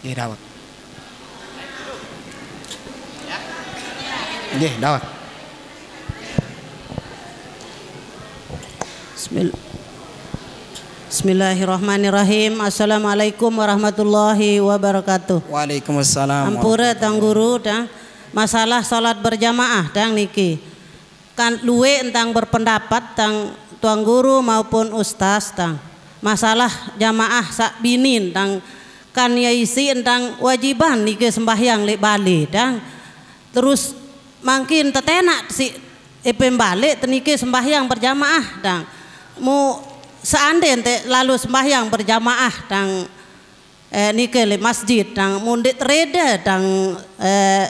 nggih dawak nggih dawak Bismillahirrahmanirrahim. Assalamualaikum warahmatullahi wabarakatuh. Waalaikumsalam. Ampura tang guru dah masalah salat berjamaah dang niki. Kan luwe tentang berpendapat tentang tuang guru maupun ustaz tentang masalah jamaah sak binin tentang kan ya isi tentang wajiban niki sembahyang lek balik dan terus makin tetenak si epem balik teniki sembahyang berjamaah dan mu seandainya te lalu sembahyang berjamaah dan niki le masjid dan mundik reda dan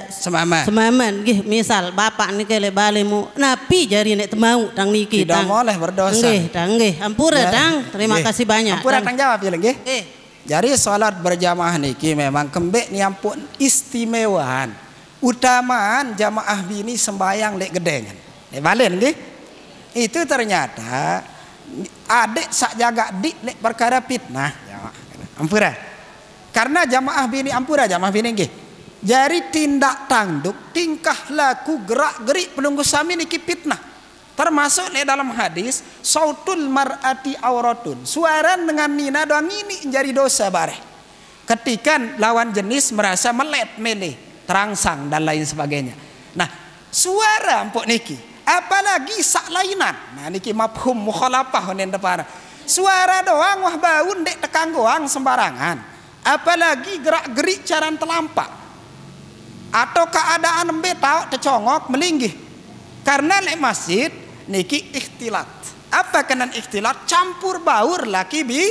semaman gih misal bapak niki le balik mu napi jari nek temau dan niki tidak boleh berdosa nggih dan nggih ampura dan terima kasih banyak ampura tang jawab ya nggih. Jadi salat berjamaah niki memang kembek ni ampun istimewaan utamaan jamaah bini sembayang lek gedengan balen nggih. Itu ternyata adik sak jaga dik lek perkara fitnah ampura. Karena jamaah bini ampura jamaah bini nggih. Jari tindak tanduk, tingkah laku, gerak gerik pelunggu sami niki fitnah. Termasuk nih dalam hadis sautul mar'ati auratun. Suara dengan nina doang ini jadi dosa bareh. Ketika lawan jenis merasa melet meleh, terangsang dan lain sebagainya. Nah, suara empuk niki, apalagi sak lainan. Nah niki mafhum mukhalafah nen depan. Suara doang wah baun dek tekang goang sembarangan. Apalagi gerak gerik caran telampak atau keadaan embe tau tecongok melinggih karena lek masjid niki ikhtilat. Apa kenan ikhtilat? Campur baur laki bi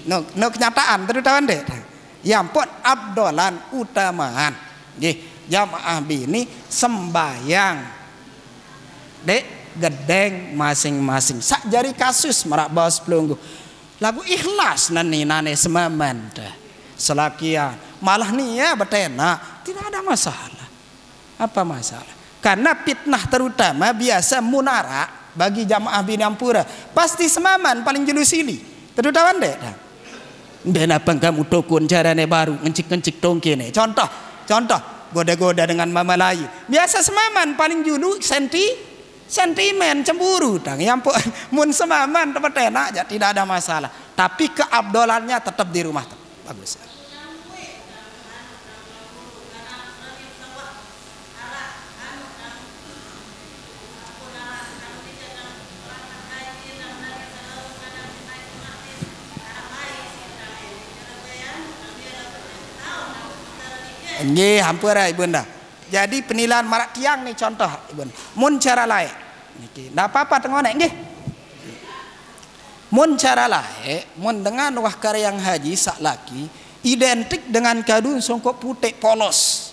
no kenyataan terutama deh yang pun abdolan utamaan nggih jamaah bini sembayang dek gedeng masing-masing sak jari kasus merak bawas pelunggu lagu ikhlas nani semaman dah selakian malah nia betena tidak ada masalah. Apa masalah? Karena fitnah terutama biasa munara bagi jamaah bini ampura pasti semaman paling jelusili terutama deh ben apa kamu tokun carane baru ngencik tongki nih contoh goda-goda dengan mama lain biasa semaman paling julu sentimen cemburu tang yang mun semaman tempat enak ya tidak ada masalah tapi keabdolannya tetap di rumah bagus. Nggih hampura ibunda. Jadi penilaian marak tiang nih contoh ibun. Mun cara lain niki ndak apa-apa tengonek nggih. Mun cara lain mun dengan wah karyang haji sak laki identik dengan kadun songkok putih polos.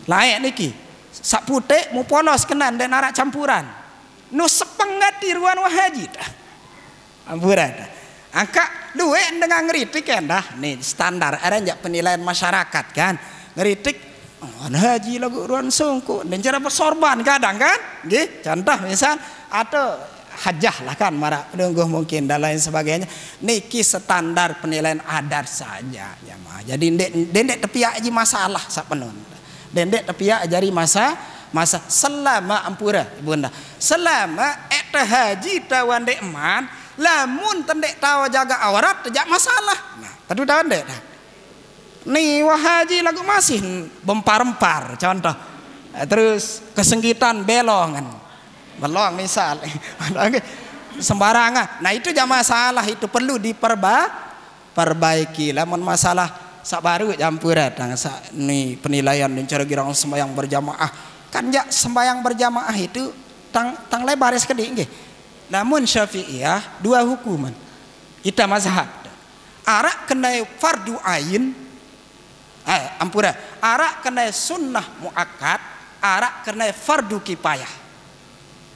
Lain niki sak putih mu polos kenan dan arak campuran. Nu sepengat di ruan wah haji dah. Ampura dah. Angka luwe dengan ngeritik kan dah. Nih standar ada njak penilaian masyarakat kan. Ngeritik haji lagu ruan songko dan cara bersorban kadang kan nggih contoh misal atau hajah lah kan marah nunggu mungkin dan lain sebagainya niki standar penilaian adat saja jamaah jadi dendek tepiak aja masalah sak penon dendek tepiak jari masa selama ampura ibunda selama eta haji tawan dek man lamun tendek tawa jaga aurat tidak masalah nah tadu tawan dek nih wah haji lagu masih bempar-empar contoh terus kesenggitan belongan belong misal sembarangan nah itu jangan masalah itu perlu diperbaiki lamun masalah sak baru campur datang nih penilaian dan cara girang sembahyang berjamaah kan ya sembahyang berjamaah itu tang lebar sekali nggih namun Syafi'iyah dua hukuman kita mazhab arak kena fardu ain ampura arak kena sunnah muakkad arak kena fardu kifayah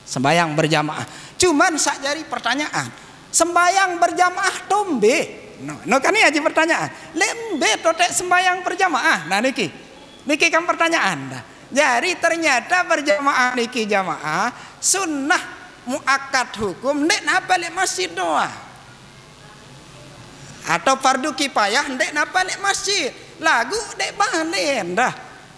sembayang berjamaah cuman sak jari pertanyaan sembayang berjamaah tombe no kan ini aja pertanyaan lembe totek sembayang berjamaah nah niki kan pertanyaan dah jadi ternyata berjamaah niki jamaah sunnah muakkad hukum nek napa lek masjid doa atau fardu kifayah nek napa lek masjid lagu dek balen dah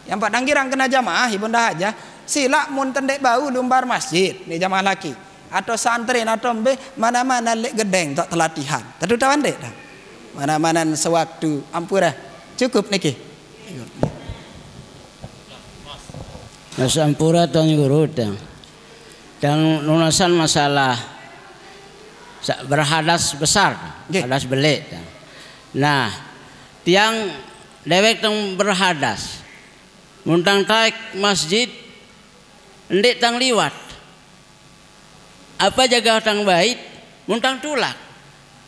yang padang girang kena jamaah ibunda aja sila mun tendek bau lumbar masjid ni jamaah laki atau santri atau mbe mana-mana lek gedeng tak telatihan tadu tawan dek dah mana-mana sewaktu ampura cukup niki Sampura Tuan Guru dan lunasan masalah berhadas besar, hadas belik. Nah, tiang dewek tang berhadas, muntang taik masjid, ndik tang liwat. Apa jaga tang bait, muntang tulak.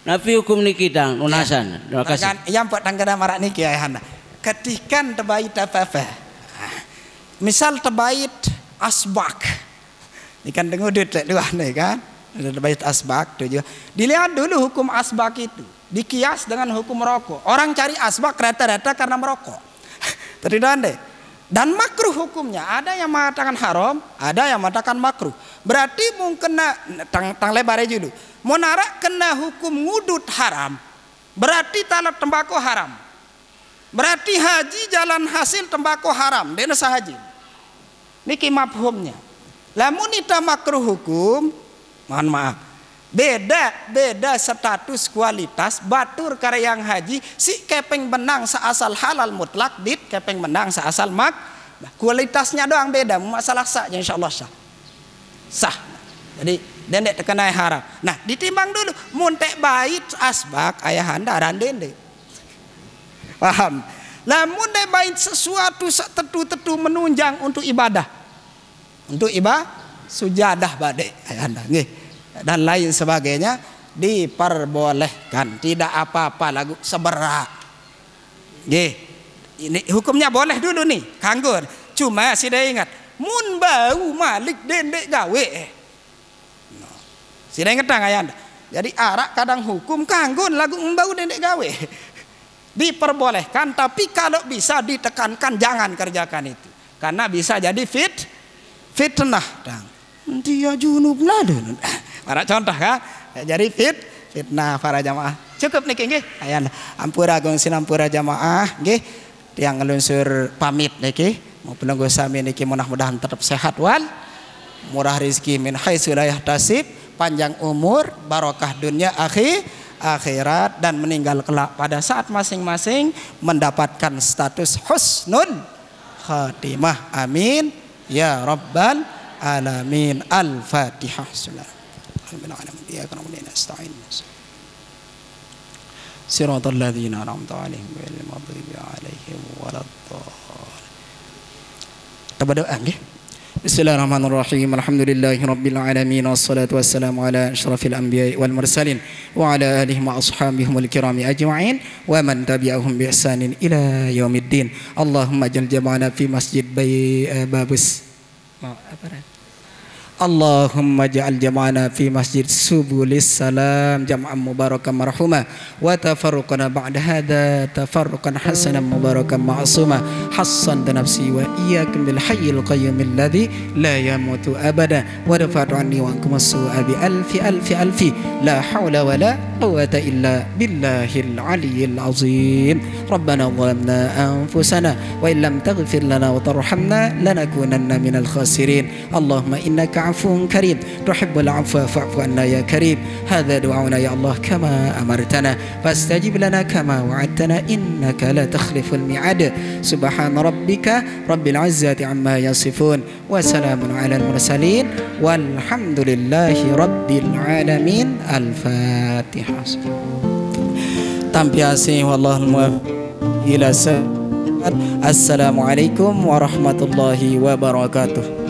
Napi hukum niki tang lunasan. Terima kasih. Yang buat tangga marak niki ayahanda. Ketika tebait apa-apa. Misal tebait asbak, ini kan dengudut luar nih kan, tebait asbak tuh juga. Dilihat dulu hukum asbak itu, dikias dengan hukum merokok. Orang cari asbak rata-rata karena merokok. Terlihat deh. Dan makruh hukumnya, ada yang mengatakan haram, ada yang mengatakan makruh. Berarti mungkin tang lebar aja dulu. Monarak kena hukum ngudut haram, berarti talak tembakau haram. Berarti haji jalan hasil tembakau haram, dia sah haji. Niki mafhumnya. Lamun ita makruh hukum, mohon maaf, beda status kualitas batur karyang haji si kepeng benang seasal halal mutlak dit kepeng benang seasal mak kualitasnya doang beda, masalah sah insyaallah sah. Jadi dendek terkena haram. Nah ditimbang dulu muntek bait asbak ayahanda randende. Paham? Lamun dek bait sesuatu tetu-tetu menunjang untuk ibadah, untuk sujadah badai ayahanda nggih dan lain sebagainya diperbolehkan, tidak apa-apa lagu seberak nggih. Ini hukumnya boleh dulu nih kanggur, cuma sida ingat mun bau malik dendek gawe sida ingat tang ayahanda. Jadi arak kadang hukum kanggur lagu bau dendek gawe diperbolehkan, tapi kalau bisa ditekankan jangan kerjakan itu karena bisa jadi fitnah dang. Dia junub ladun. Para contoh kan. Jadi fitnah para jamaah. Cukup niki nggih. Ayana ampura gong sinampura jamaah nggih. Tiang ngelunsur pamit niki. Mau penunggu sami niki mudah-mudahan tetap sehat wal murah rezeki min haitsu la yahtasib, panjang umur, barokah dunia akhirat dan meninggal kelak pada saat masing-masing mendapatkan status husnul khatimah. Amin ya rabbal alamin. Al-Fatihah. Siratal ladzina an'amta 'alaihim ghairil maghdubi 'alaihim waladdallin. Berdoa nggih. Bismillahirrahmanirrahim. Alhamdulillahi rabbil alamin wassalatu wassalamu ala asyrafil anbiya'i wal mursalin wa ala alihi wa ashabihimul kirami ajma'in wa man tabi'ahum bi ihsanin ila yaumiddin. Allahumma jal jama'ana fi masjid babus Allahumma ja'al jama'ana fi masjid subulis salam jam'an mubarakan marhumah wa tafarruqana ba'da hadha tafarruqan hasanan mubarakan ma'asumah hassan nafsi wa iyyakum bil hayyil qayyum alladhi la yamutu abada wa dafa'tu anni wa ankum as-su'a bi alfi la hawla wa la quwwata illa billahil aliyyil azim. Rabbana zalamna anfusana wa illam taghfir lana wa tarhamna lanakunanna minal khasirin. Allahumma innaka عفو كريم تحب العفو فاعف عنا يا كريم. هذا دعاؤنا يا الله كما أمرتنا فاستجب لنا كما وعدتنا إنك لا تخلف الميعاد. سبحان ربك رب العزة عما يصفون وسلام على المرسلين والحمد لله رب العالمين. الفاتحة. Tampiasi wallahul muwaffiq ila salat. Assalamualaikum warahmatullahi wabarakatuh.